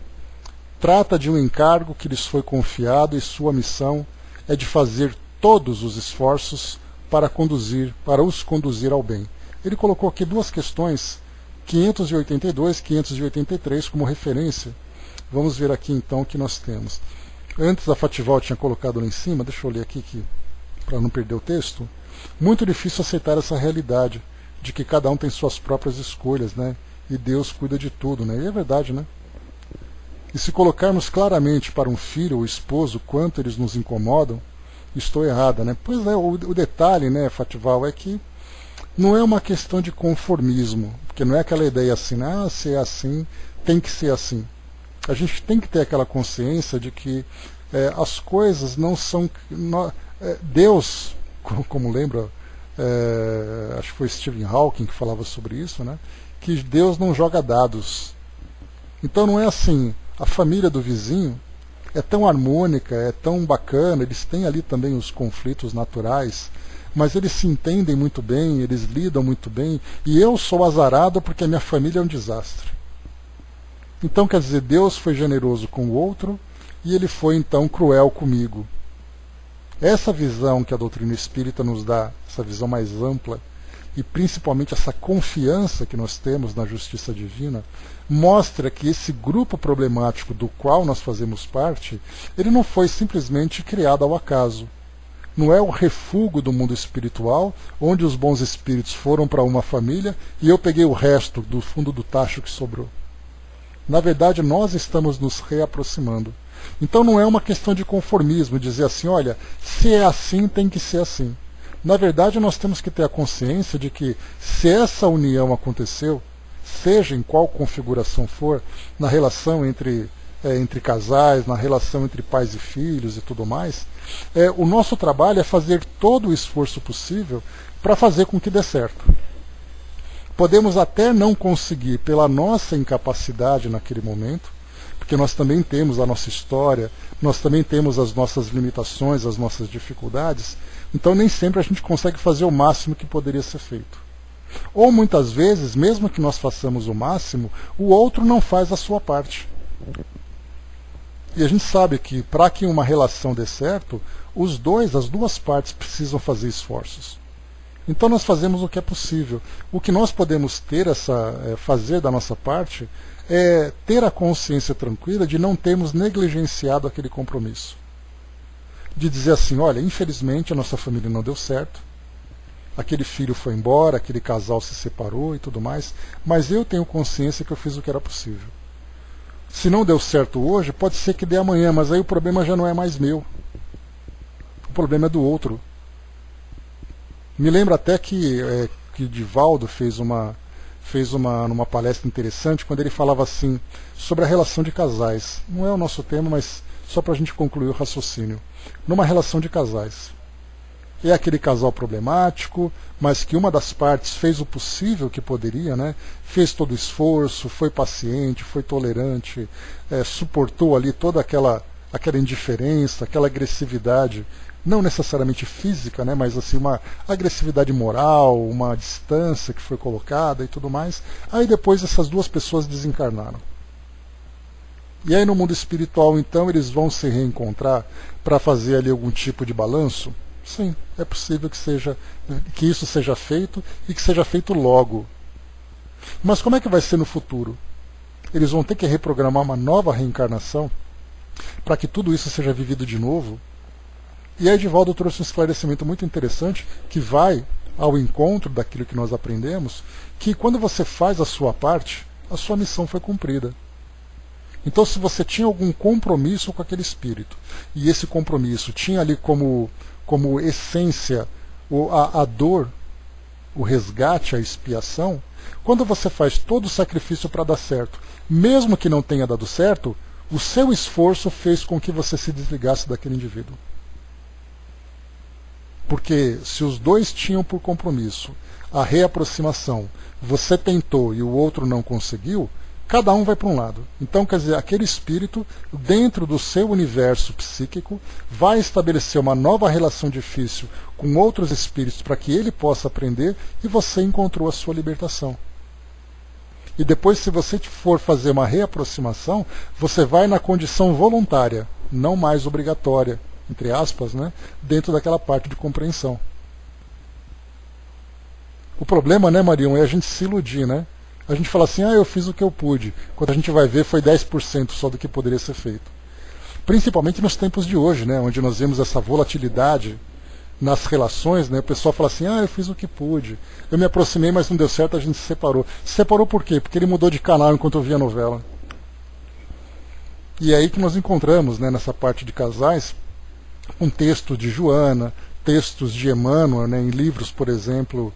trata de um encargo que lhes foi confiado e sua missão é de fazer todos os esforços para os conduzir ao bem. Ele colocou aqui duas questões, 582 e 583, como referência. Vamos ver aqui então o que nós temos. Antes a Fatival tinha colocado lá em cima, deixa eu ler aqui para não perder o texto. Muito difícil aceitar essa realidade de que cada um tem suas próprias escolhas, né? E Deus cuida de tudo, né? E é verdade, né? E se colocarmos claramente para um filho ou esposo quanto eles nos incomodam, estou errada, né? Pois é, o detalhe, né, Fatival, é que não é uma questão de conformismo, porque não é aquela ideia assim, se é assim, tem que ser assim. A gente tem que ter aquela consciência de que as coisas não são... Deus, como lembra, acho que foi Stephen Hawking que falava sobre isso, né? Que Deus não joga dados. Então não é assim, a família do vizinho é tão harmônica, é tão bacana, eles têm ali também os conflitos naturais, mas eles se entendem muito bem, eles lidam muito bem, e eu sou azarado porque a minha família é um desastre. Então quer dizer, Deus foi generoso com o outro, e ele foi então cruel comigo. Essa visão que a doutrina espírita nos dá, essa visão mais ampla, e principalmente essa confiança que nós temos na justiça divina, mostra que esse grupo problemático do qual nós fazemos parte, ele não foi simplesmente criado ao acaso. Não é o refúgio do mundo espiritual, onde os bons espíritos foram para uma família e eu peguei o resto do fundo do tacho que sobrou. Na verdade, nós estamos nos reaproximando. Então não é uma questão de conformismo, dizer assim, olha, se é assim, tem que ser assim. Na verdade, nós temos que ter a consciência de que, se essa união aconteceu, seja em qual configuração for, na relação entre casais, na relação entre pais e filhos e tudo mais, o nosso trabalho é fazer todo o esforço possível para fazer com que dê certo. Podemos até não conseguir pela nossa incapacidade naquele momento, porque nós também temos a nossa história, nós também temos as nossas limitações, as nossas dificuldades, então nem sempre a gente consegue fazer o máximo que poderia ser feito. Ou muitas vezes, mesmo que nós façamos o máximo, o outro não faz a sua parte. E a gente sabe que para que uma relação dê certo, as duas partes precisam fazer esforços. Então nós fazemos o que é possível. O que nós podemos fazer da nossa parte é ter a consciência tranquila de não termos negligenciado aquele compromisso. De dizer assim, olha, infelizmente a nossa família não deu certo, aquele filho foi embora, aquele casal se separou e tudo mais, mas eu tenho consciência que eu fiz o que era possível. Se não deu certo hoje, pode ser que dê amanhã, mas aí o problema já não é mais meu. O problema é do outro. Me lembro até que Divaldo fez numa palestra interessante, quando ele falava assim, sobre a relação de casais. Não é o nosso tema, mas só para a gente concluir o raciocínio. Numa relação de casais. é aquele casal problemático, mas que uma das partes fez o possível que poderia, né? Fez todo o esforço, foi paciente, foi tolerante, suportou ali toda aquela indiferença, aquela agressividade, não necessariamente física, né? Mas assim, uma agressividade moral, uma distância que foi colocada e tudo mais. Aí depois essas duas pessoas desencarnaram. E aí no mundo espiritual, então, eles vão se reencontrar para fazer ali algum tipo de balanço? Sim, é possível que isso seja feito e que seja feito logo. Mas como é que vai ser no futuro? Eles vão ter que reprogramar uma nova reencarnação para que tudo isso seja vivido de novo? E aí Divaldo trouxe um esclarecimento muito interessante que vai ao encontro daquilo que nós aprendemos, que quando você faz a sua parte, a sua missão foi cumprida. Então, se você tinha algum compromisso com aquele espírito, e esse compromisso tinha ali como essência a dor, o resgate, a expiação, quando você faz todo o sacrifício para dar certo, mesmo que não tenha dado certo, o seu esforço fez com que você se desligasse daquele indivíduo. Porque se os dois tinham por compromisso a reaproximação, você tentou e o outro não conseguiu, cada um vai para um lado. Então, quer dizer, aquele espírito, dentro do seu universo psíquico, vai estabelecer uma nova relação difícil com outros espíritos para que ele possa aprender e você encontrou a sua libertação. E depois, se você for fazer uma reaproximação, você vai na condição voluntária, não mais obrigatória, entre aspas, né, dentro daquela parte de compreensão. O problema, né, Marião, é a gente se iludir, né? A gente fala assim, eu fiz o que eu pude. Quando a gente vai ver, foi 10% só do que poderia ser feito. Principalmente nos tempos de hoje, né, onde nós vemos essa volatilidade nas relações, né, o pessoal fala assim, eu fiz o que pude. Eu me aproximei, mas não deu certo, a gente se separou. Se separou por quê? Porque ele mudou de canal enquanto eu via a novela. E é aí que nós encontramos, né, nessa parte de casais, um texto de Joana, textos de Emmanuel, né, em livros, por exemplo,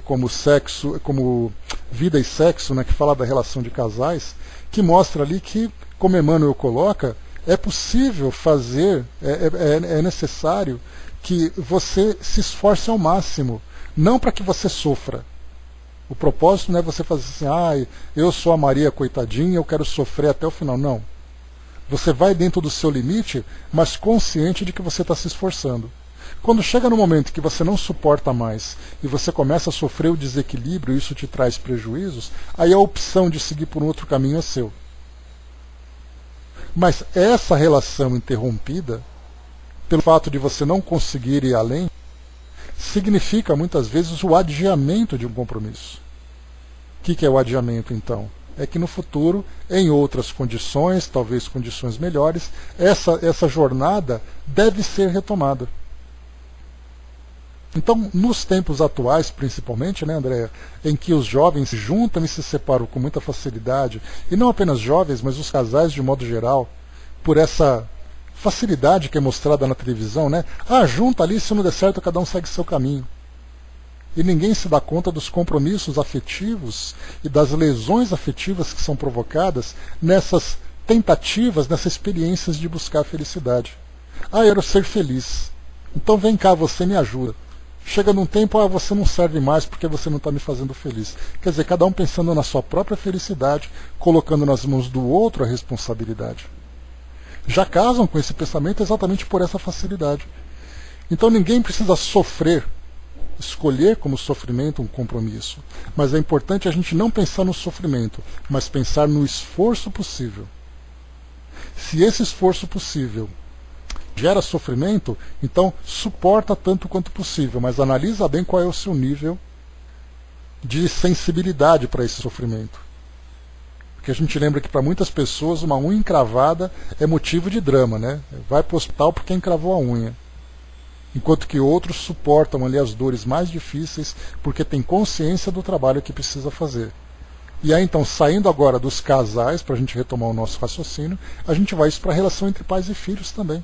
como Sexo, como Vida e Sexo, né, que fala da relação de casais, que mostra ali que, como Emmanuel coloca, é possível fazer, é necessário que você se esforce ao máximo, não para que você sofra. O propósito não é você fazer assim, eu sou a Maria coitadinha, eu quero sofrer até o final. Não. Você vai dentro do seu limite, mas consciente de que você está se esforçando. Quando chega no momento que você não suporta mais e você começa a sofrer o desequilíbrio e isso te traz prejuízos, aí a opção de seguir por um outro caminho é seu. Mas essa relação interrompida, pelo fato de você não conseguir ir além, significa muitas vezes o adiamento de um compromisso. O que é o adiamento, então? É que no futuro, em outras condições, talvez condições melhores, essa jornada deve ser retomada. Então, nos tempos atuais, principalmente, né, Andréa, em que os jovens se juntam e se separam com muita facilidade, e não apenas jovens, mas os casais de modo geral, por essa facilidade que é mostrada na televisão, né? Junta ali, se não der certo, cada um segue seu caminho. E ninguém se dá conta dos compromissos afetivos e das lesões afetivas que são provocadas nessas tentativas, nessas experiências de buscar a felicidade. Eu quero ser feliz. Então vem cá, você me ajuda. Chega num tempo, você não serve mais porque você não está me fazendo feliz. Quer dizer, cada um pensando na sua própria felicidade, colocando nas mãos do outro a responsabilidade. Já casam com esse pensamento exatamente por essa facilidade. Então ninguém precisa sofrer, escolher como sofrimento um compromisso. Mas é importante a gente não pensar no sofrimento, mas pensar no esforço possível. Se esse esforço possível gera sofrimento, então suporta tanto quanto possível, mas analisa bem qual é o seu nível de sensibilidade para esse sofrimento. Porque a gente lembra que para muitas pessoas uma unha encravada é motivo de drama, né? Vai para o hospital porque encravou a unha. Enquanto que outros suportam ali as dores mais difíceis porque têm consciência do trabalho que precisa fazer. E aí então, saindo agora dos casais, para a gente retomar o nosso raciocínio, a gente vai isso para a relação entre pais e filhos também.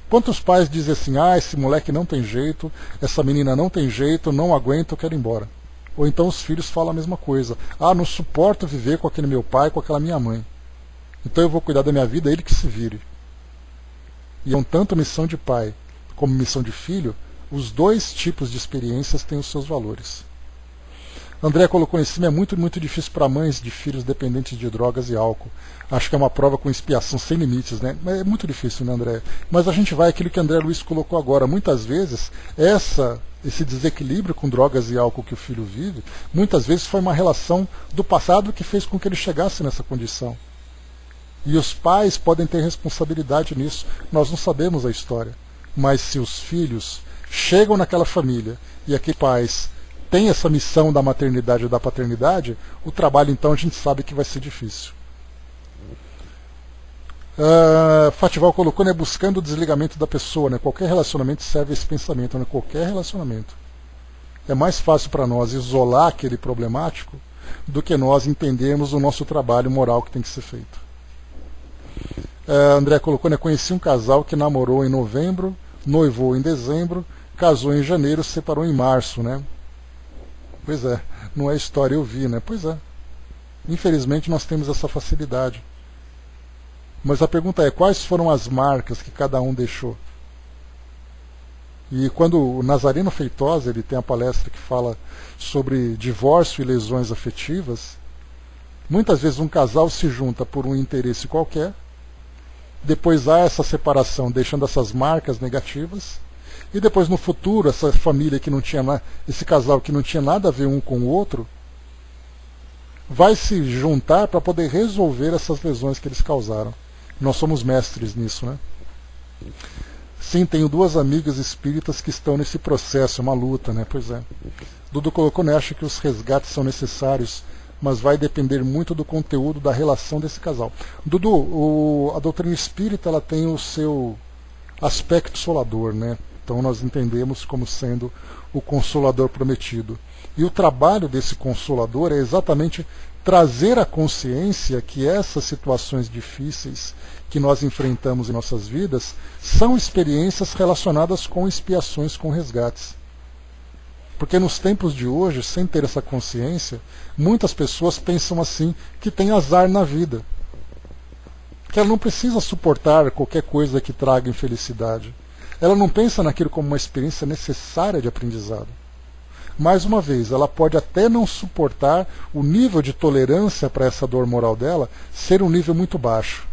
Quantos pais dizem assim, esse moleque não tem jeito, essa menina não tem jeito, não aguento, eu quero ir embora. Ou então os filhos falam a mesma coisa, não suporto viver com aquele meu pai, com aquela minha mãe. Então eu vou cuidar da minha vida, ele que se vire. E é um tanto missão de pai como missão de filho, os dois tipos de experiências têm os seus valores. André colocou em cima, é muito, muito difícil para mães de filhos dependentes de drogas e álcool. Acho que é uma prova com expiação sem limites, né? É muito difícil, né, André? Mas a gente vai àquilo que André Luiz colocou agora. Muitas vezes, esse desequilíbrio com drogas e álcool que o filho vive, muitas vezes foi uma relação do passado que fez com que ele chegasse nessa condição. E os pais podem ter responsabilidade nisso. Nós não sabemos a história. Mas se os filhos chegam naquela família e aqueles pais têm essa missão da maternidade ou da paternidade, o trabalho então a gente sabe que vai ser difícil. Fatival colocou, né, buscando o desligamento da pessoa, né? Qualquer relacionamento serve esse pensamento, né? Qualquer relacionamento. É mais fácil para nós isolar aquele problemático do que nós entendermos o nosso trabalho moral que tem que ser feito. André colocou, né, conheci um casal que namorou em novembro, noivou em dezembro, casou em janeiro, separou em março, né? Pois é, não é história, eu vi, né? Pois é. Infelizmente nós temos essa facilidade. Mas a pergunta é, quais foram as marcas que cada um deixou? E quando o Nazareno Feitosa, ele tem a palestra que fala sobre divórcio e lesões afetivas, muitas vezes um casal se junta por um interesse qualquer, depois há essa separação, deixando essas marcas negativas, e depois no futuro, essa família que não tinha esse casal que não tinha nada a ver um com o outro, vai se juntar para poder resolver essas lesões que eles causaram. Nós somos mestres nisso, né? Sim, tenho duas amigas espíritas que estão nesse processo, é uma luta, né? Pois é. Dudu colocou, né, acha que os resgates são necessários, mas vai depender muito do conteúdo da relação desse casal. Dudu, a doutrina espírita, ela tem o seu aspecto consolador, né? Então nós entendemos como sendo o consolador prometido. E o trabalho desse consolador é exatamente trazer à consciência que essas situações difíceis que nós enfrentamos em nossas vidas são experiências relacionadas com expiações, com resgates. Porque nos tempos de hoje, sem ter essa consciência, muitas pessoas pensam assim, que tem azar na vida. Que ela não precisa suportar qualquer coisa que traga infelicidade. Ela não pensa naquilo como uma experiência necessária de aprendizado. Mais uma vez, ela pode até não suportar o nível de tolerância para essa dor moral dela ser um nível muito baixo.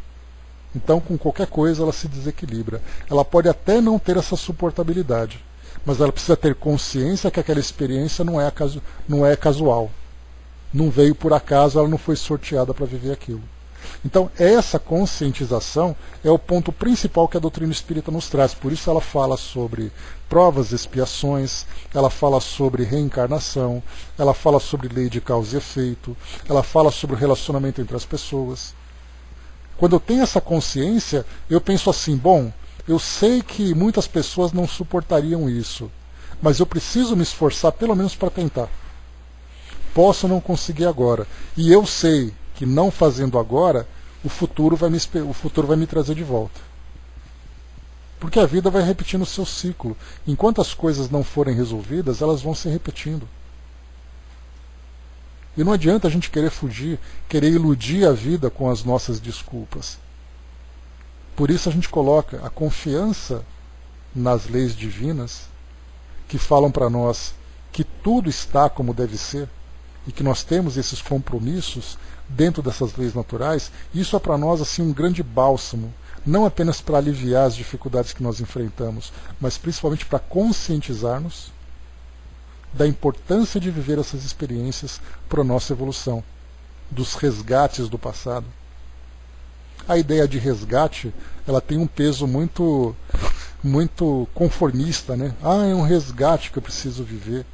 Então, com qualquer coisa, ela se desequilibra. Ela pode até não ter essa suportabilidade, mas ela precisa ter consciência que aquela experiência não é casual. Não veio por acaso, ela não foi sorteada para viver aquilo. Então, essa conscientização é o ponto principal que a doutrina espírita nos traz. Por isso ela fala sobre provas e expiações, ela fala sobre reencarnação, ela fala sobre lei de causa e efeito, ela fala sobre o relacionamento entre as pessoas. Quando eu tenho essa consciência, eu penso assim, bom, eu sei que muitas pessoas não suportariam isso, mas eu preciso me esforçar pelo menos para tentar. Posso não conseguir agora. E eu sei que não fazendo agora, o futuro vai me trazer de volta. Porque a vida vai repetindo o seu ciclo. Enquanto as coisas não forem resolvidas, elas vão se repetindo. E não adianta a gente querer fugir, querer iludir a vida com as nossas desculpas. Por isso a gente coloca a confiança nas leis divinas, que falam para nós que tudo está como deve ser, e que nós temos esses compromissos dentro dessas leis naturais. Isso é para nós assim um grande bálsamo, não apenas para aliviar as dificuldades que nós enfrentamos, mas principalmente para conscientizar-nos da importância de viver essas experiências para a nossa evolução, dos resgates do passado. A ideia de resgate, ela tem um peso muito conformista, né? É um resgate que eu preciso viver.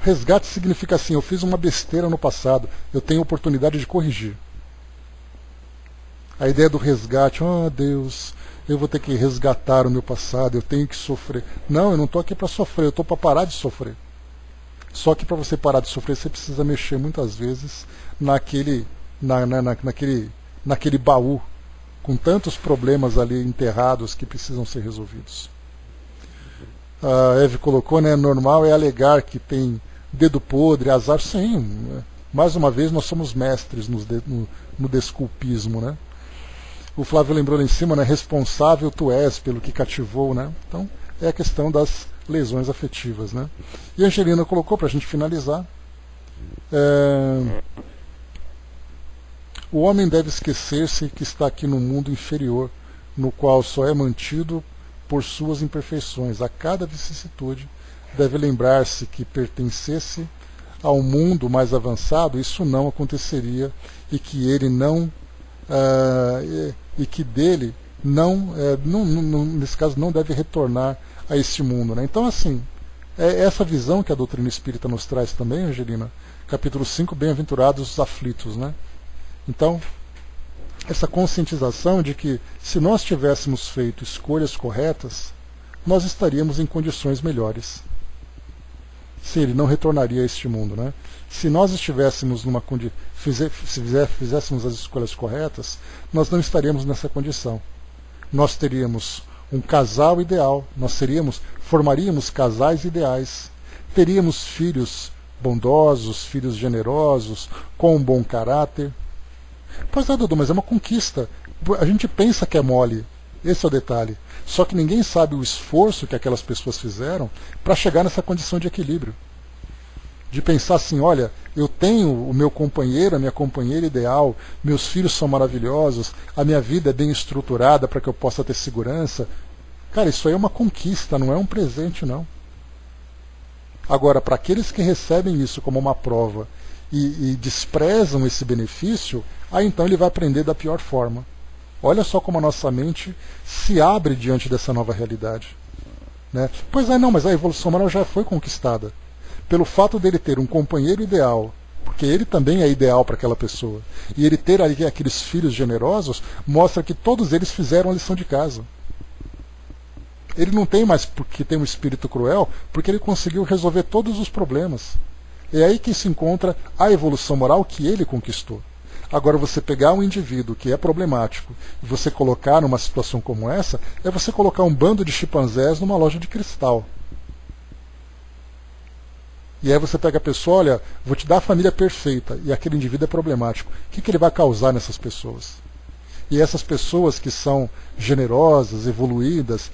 Resgate significa assim, eu fiz uma besteira no passado, eu tenho oportunidade de corrigir. A ideia do resgate, Deus, eu vou ter que resgatar o meu passado, eu tenho que sofrer. Não, eu não estou aqui para sofrer, eu estou para parar de sofrer. Só que para você parar de sofrer, você precisa mexer muitas vezes naquele baú, com tantos problemas ali enterrados que precisam ser resolvidos. A Eve colocou, né, normal é alegar que tem dedo podre, azar. Sim, mais uma vez nós somos mestres no desculpismo, né? O Flávio lembrou lá em cima, né, responsável tu és pelo que cativou, né? Então, é a questão das lesões afetivas, né? E a Angelina colocou, para a gente finalizar, o homem deve esquecer-se que está aqui no mundo inferior, no qual só é mantido por suas imperfeições. A cada vicissitude deve lembrar-se que pertencesse ao mundo mais avançado, isso não aconteceria, e que ele não e que dele nesse caso não deve retornar a este mundo, né? Então, assim, é essa visão que a doutrina espírita nos traz também, Angelina, capítulo 5, bem-aventurados os aflitos, né? Então, essa conscientização de que se nós tivéssemos feito escolhas corretas, nós estaríamos em condições melhores. Sim, ele não retornaria a este mundo, né? Se nós estivéssemos numa fizéssemos as escolhas corretas, nós não estaríamos nessa condição. Nós teríamos um casal ideal, formaríamos casais ideais, teríamos filhos bondosos, filhos generosos, com um bom caráter. Pois é, Dudu, mas é uma conquista. A gente pensa que é mole, esse é o detalhe. Só que ninguém sabe o esforço que aquelas pessoas fizeram para chegar nessa condição de equilíbrio. De pensar assim, olha, eu tenho o meu companheiro, a minha companheira ideal, meus filhos são maravilhosos, a minha vida é bem estruturada para que eu possa ter segurança. Cara, isso aí é uma conquista, não é um presente, não. Agora, para aqueles que recebem isso como uma prova e desprezam esse benefício, aí então ele vai aprender da pior forma. Olha só como a nossa mente se abre diante dessa nova realidade, né? Pois é, não, mas a evolução moral já foi conquistada. Pelo fato dele ter um companheiro ideal, porque ele também é ideal para aquela pessoa, e ele ter ali aqueles filhos generosos, mostra que todos eles fizeram a lição de casa. Ele não tem mais porque tem um espírito cruel, porque ele conseguiu resolver todos os problemas. É aí que se encontra a evolução moral que ele conquistou. Agora, você pegar um indivíduo que é problemático e você colocar numa situação como essa, é você colocar um bando de chimpanzés numa loja de cristal. E aí você pega a pessoa, olha, vou te dar a família perfeita, e aquele indivíduo é problemático. O que ele vai causar nessas pessoas? E essas pessoas que são generosas, evoluídas,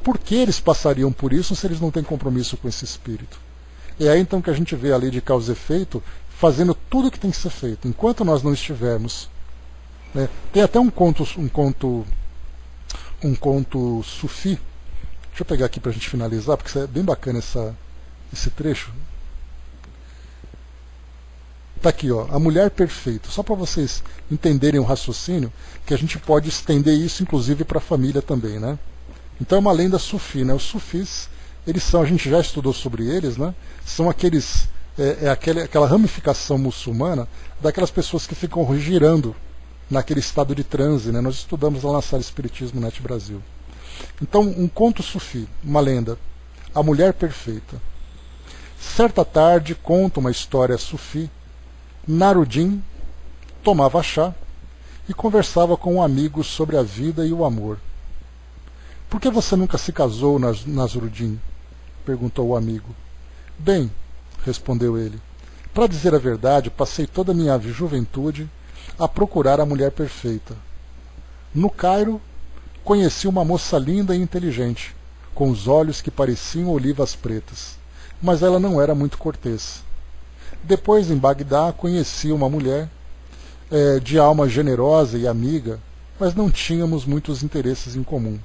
por que eles passariam por isso se eles não têm compromisso com esse espírito? É aí então que a gente vê a lei de causa e efeito fazendo tudo o que tem que ser feito. Enquanto nós não estivermos, né? Tem até um conto sufi. Deixa eu pegar aqui para a gente finalizar, porque é bem bacana esse trecho. Está aqui, ó, a mulher perfeita. Só para vocês entenderem o raciocínio, que a gente pode estender isso inclusive para a família também, né? Então é uma lenda sufi, né? Os sufis, eles são, a gente já estudou sobre eles, né? São aqueles aquela ramificação muçulmana daquelas pessoas que ficam girando naquele estado de transe, né? Nós estudamos lá na sala Espiritismo Net Brasil. Então, um conto sufi, uma lenda, a mulher perfeita. Certa tarde, conta uma história sufi, Narudin tomava chá e conversava com um amigo sobre a vida e o amor. Por que você nunca se casou, Nasruddin? Perguntou o amigo. Bem, respondeu ele, para dizer a verdade, passei toda a minha juventude a procurar a mulher perfeita. No Cairo, conheci uma moça linda e inteligente, com os olhos que pareciam olivas pretas, mas ela não era muito cortês. Depois, em Bagdá, conheci uma mulher de alma generosa e amiga, mas não tínhamos muitos interesses em comum.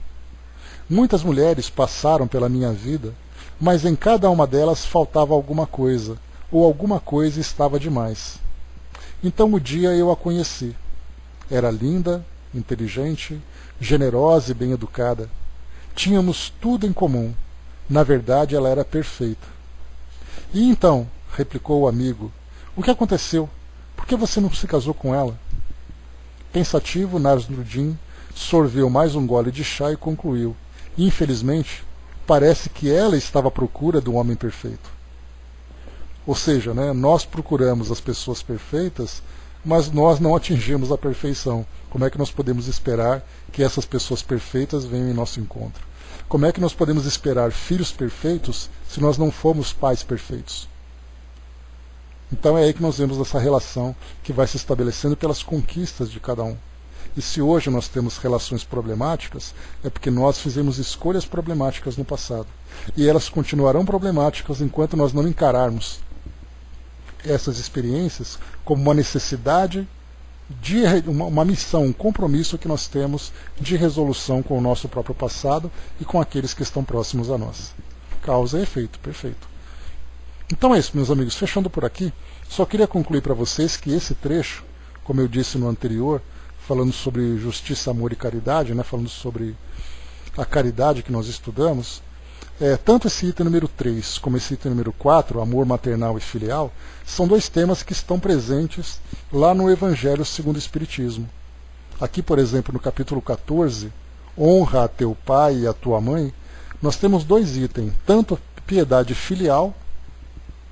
Muitas mulheres passaram pela minha vida, mas em cada uma delas faltava alguma coisa, ou alguma coisa estava demais. Então um dia eu a conheci. Era linda, inteligente, generosa e bem educada. Tínhamos tudo em comum. Na verdade, ela era perfeita. E então, replicou o amigo, o que aconteceu? Por que você não se casou com ela? Pensativo, Nasruddin sorveu mais um gole de chá e concluiu. Infelizmente, parece que ela estava à procura de um homem perfeito. Ou seja, né, nós procuramos as pessoas perfeitas, mas nós não atingimos a perfeição. Como é que nós podemos esperar que essas pessoas perfeitas venham em nosso encontro? Como é que nós podemos esperar filhos perfeitos se nós não fomos pais perfeitos? Então é aí que nós vemos essa relação que vai se estabelecendo pelas conquistas de cada um. E se hoje nós temos relações problemáticas, é porque nós fizemos escolhas problemáticas no passado. E elas continuarão problemáticas enquanto nós não encararmos essas experiências como uma necessidade, de uma missão, um compromisso que nós temos de resolução com o nosso próprio passado e com aqueles que estão próximos a nós. Causa e efeito, perfeito. Então é isso, meus amigos. Fechando por aqui, só queria concluir para vocês que esse trecho, como eu disse no anterior, falando sobre justiça, amor e caridade, né, falando sobre a caridade que nós estudamos, tanto esse item número 3 como esse item número 4, amor maternal e filial, são dois temas que estão presentes lá no Evangelho segundo o Espiritismo. Aqui, por exemplo, no capítulo 14, honra a teu pai e a tua mãe, nós temos dois itens, tanto piedade filial,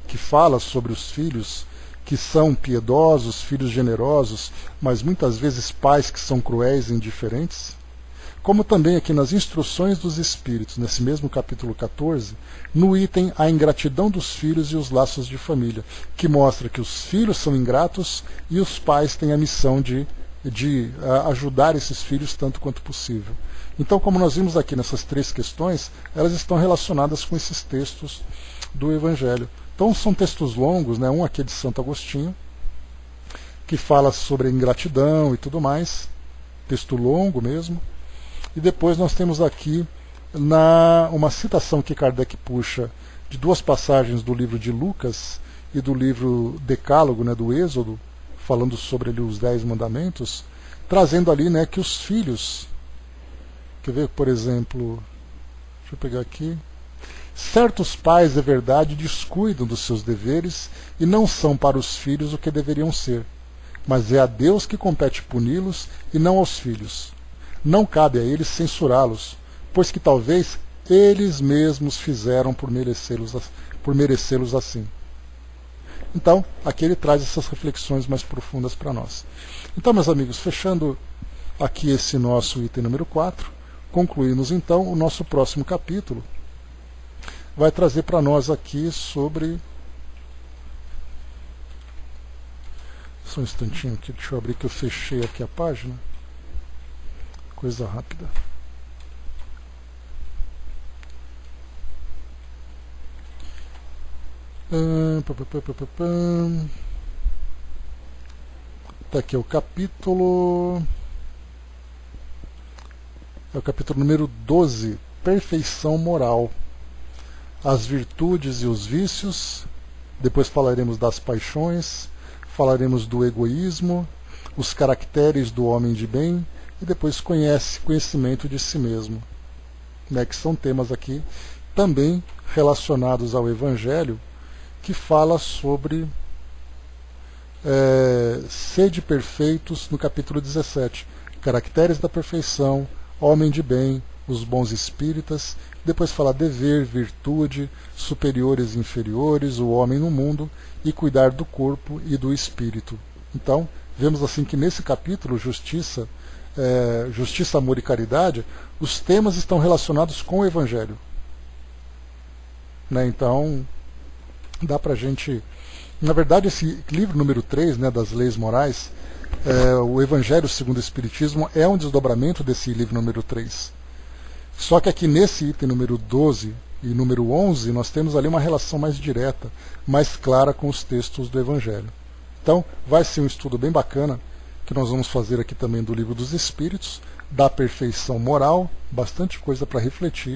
que fala sobre os filhos que são piedosos, filhos generosos, mas muitas vezes pais que são cruéis e indiferentes, como também aqui nas instruções dos Espíritos, nesse mesmo capítulo 14, no item a ingratidão dos filhos e os laços de família, que mostra que os filhos são ingratos e os pais têm a missão de ajudar esses filhos tanto quanto possível. Então, como nós vimos aqui nessas três questões, elas estão relacionadas com esses textos do Evangelho. Então são textos longos, né? Um aqui é de Santo Agostinho, que fala sobre a ingratidão e tudo mais, texto longo mesmo. E depois nós temos aqui uma citação que Kardec puxa de duas passagens do livro de Lucas e do livro Decálogo, né, do Êxodo, falando sobre ali os 10 mandamentos, trazendo ali, né, que os filhos, quer ver, por exemplo, deixa eu pegar aqui, certos pais, é verdade, descuidam dos seus deveres e não são para os filhos o que deveriam ser, mas é a Deus que compete puni-los e não aos filhos. Não cabe a eles censurá-los, pois que talvez eles mesmos fizeram por merecê-los assim. Então, aqui ele traz essas reflexões mais profundas para nós. Então, meus amigos, fechando aqui esse nosso item número 4, concluímos então o nosso próximo capítulo. Vai trazer para nós aqui sobre... Só um instantinho aqui, deixa eu abrir que eu fechei aqui a página. Coisa rápida. Tá aqui o capítulo... É o capítulo número 12, Perfeição Moral. As virtudes e os vícios, depois falaremos das paixões, falaremos do egoísmo, os caracteres do homem de bem e depois conhecimento de si mesmo, né, que são temas aqui também relacionados ao Evangelho, que fala sobre sede perfeitos no capítulo 17, caracteres da perfeição, homem de bem, os bons espíritas, depois fala dever, virtude, superiores e inferiores, o homem no mundo e cuidar do corpo e do espírito. Então, vemos assim que nesse capítulo, justiça, amor e caridade, os temas estão relacionados com o Evangelho. Né? Então, dá pra gente... Na verdade, esse livro número 3, né, das leis morais, o Evangelho segundo o Espiritismo, é um desdobramento desse livro número 3. Só que aqui nesse item número 12 e número 11, nós temos ali uma relação mais direta, mais clara com os textos do Evangelho. Então, vai ser um estudo bem bacana, que nós vamos fazer aqui também do Livro dos Espíritos, da perfeição moral, bastante coisa para refletir,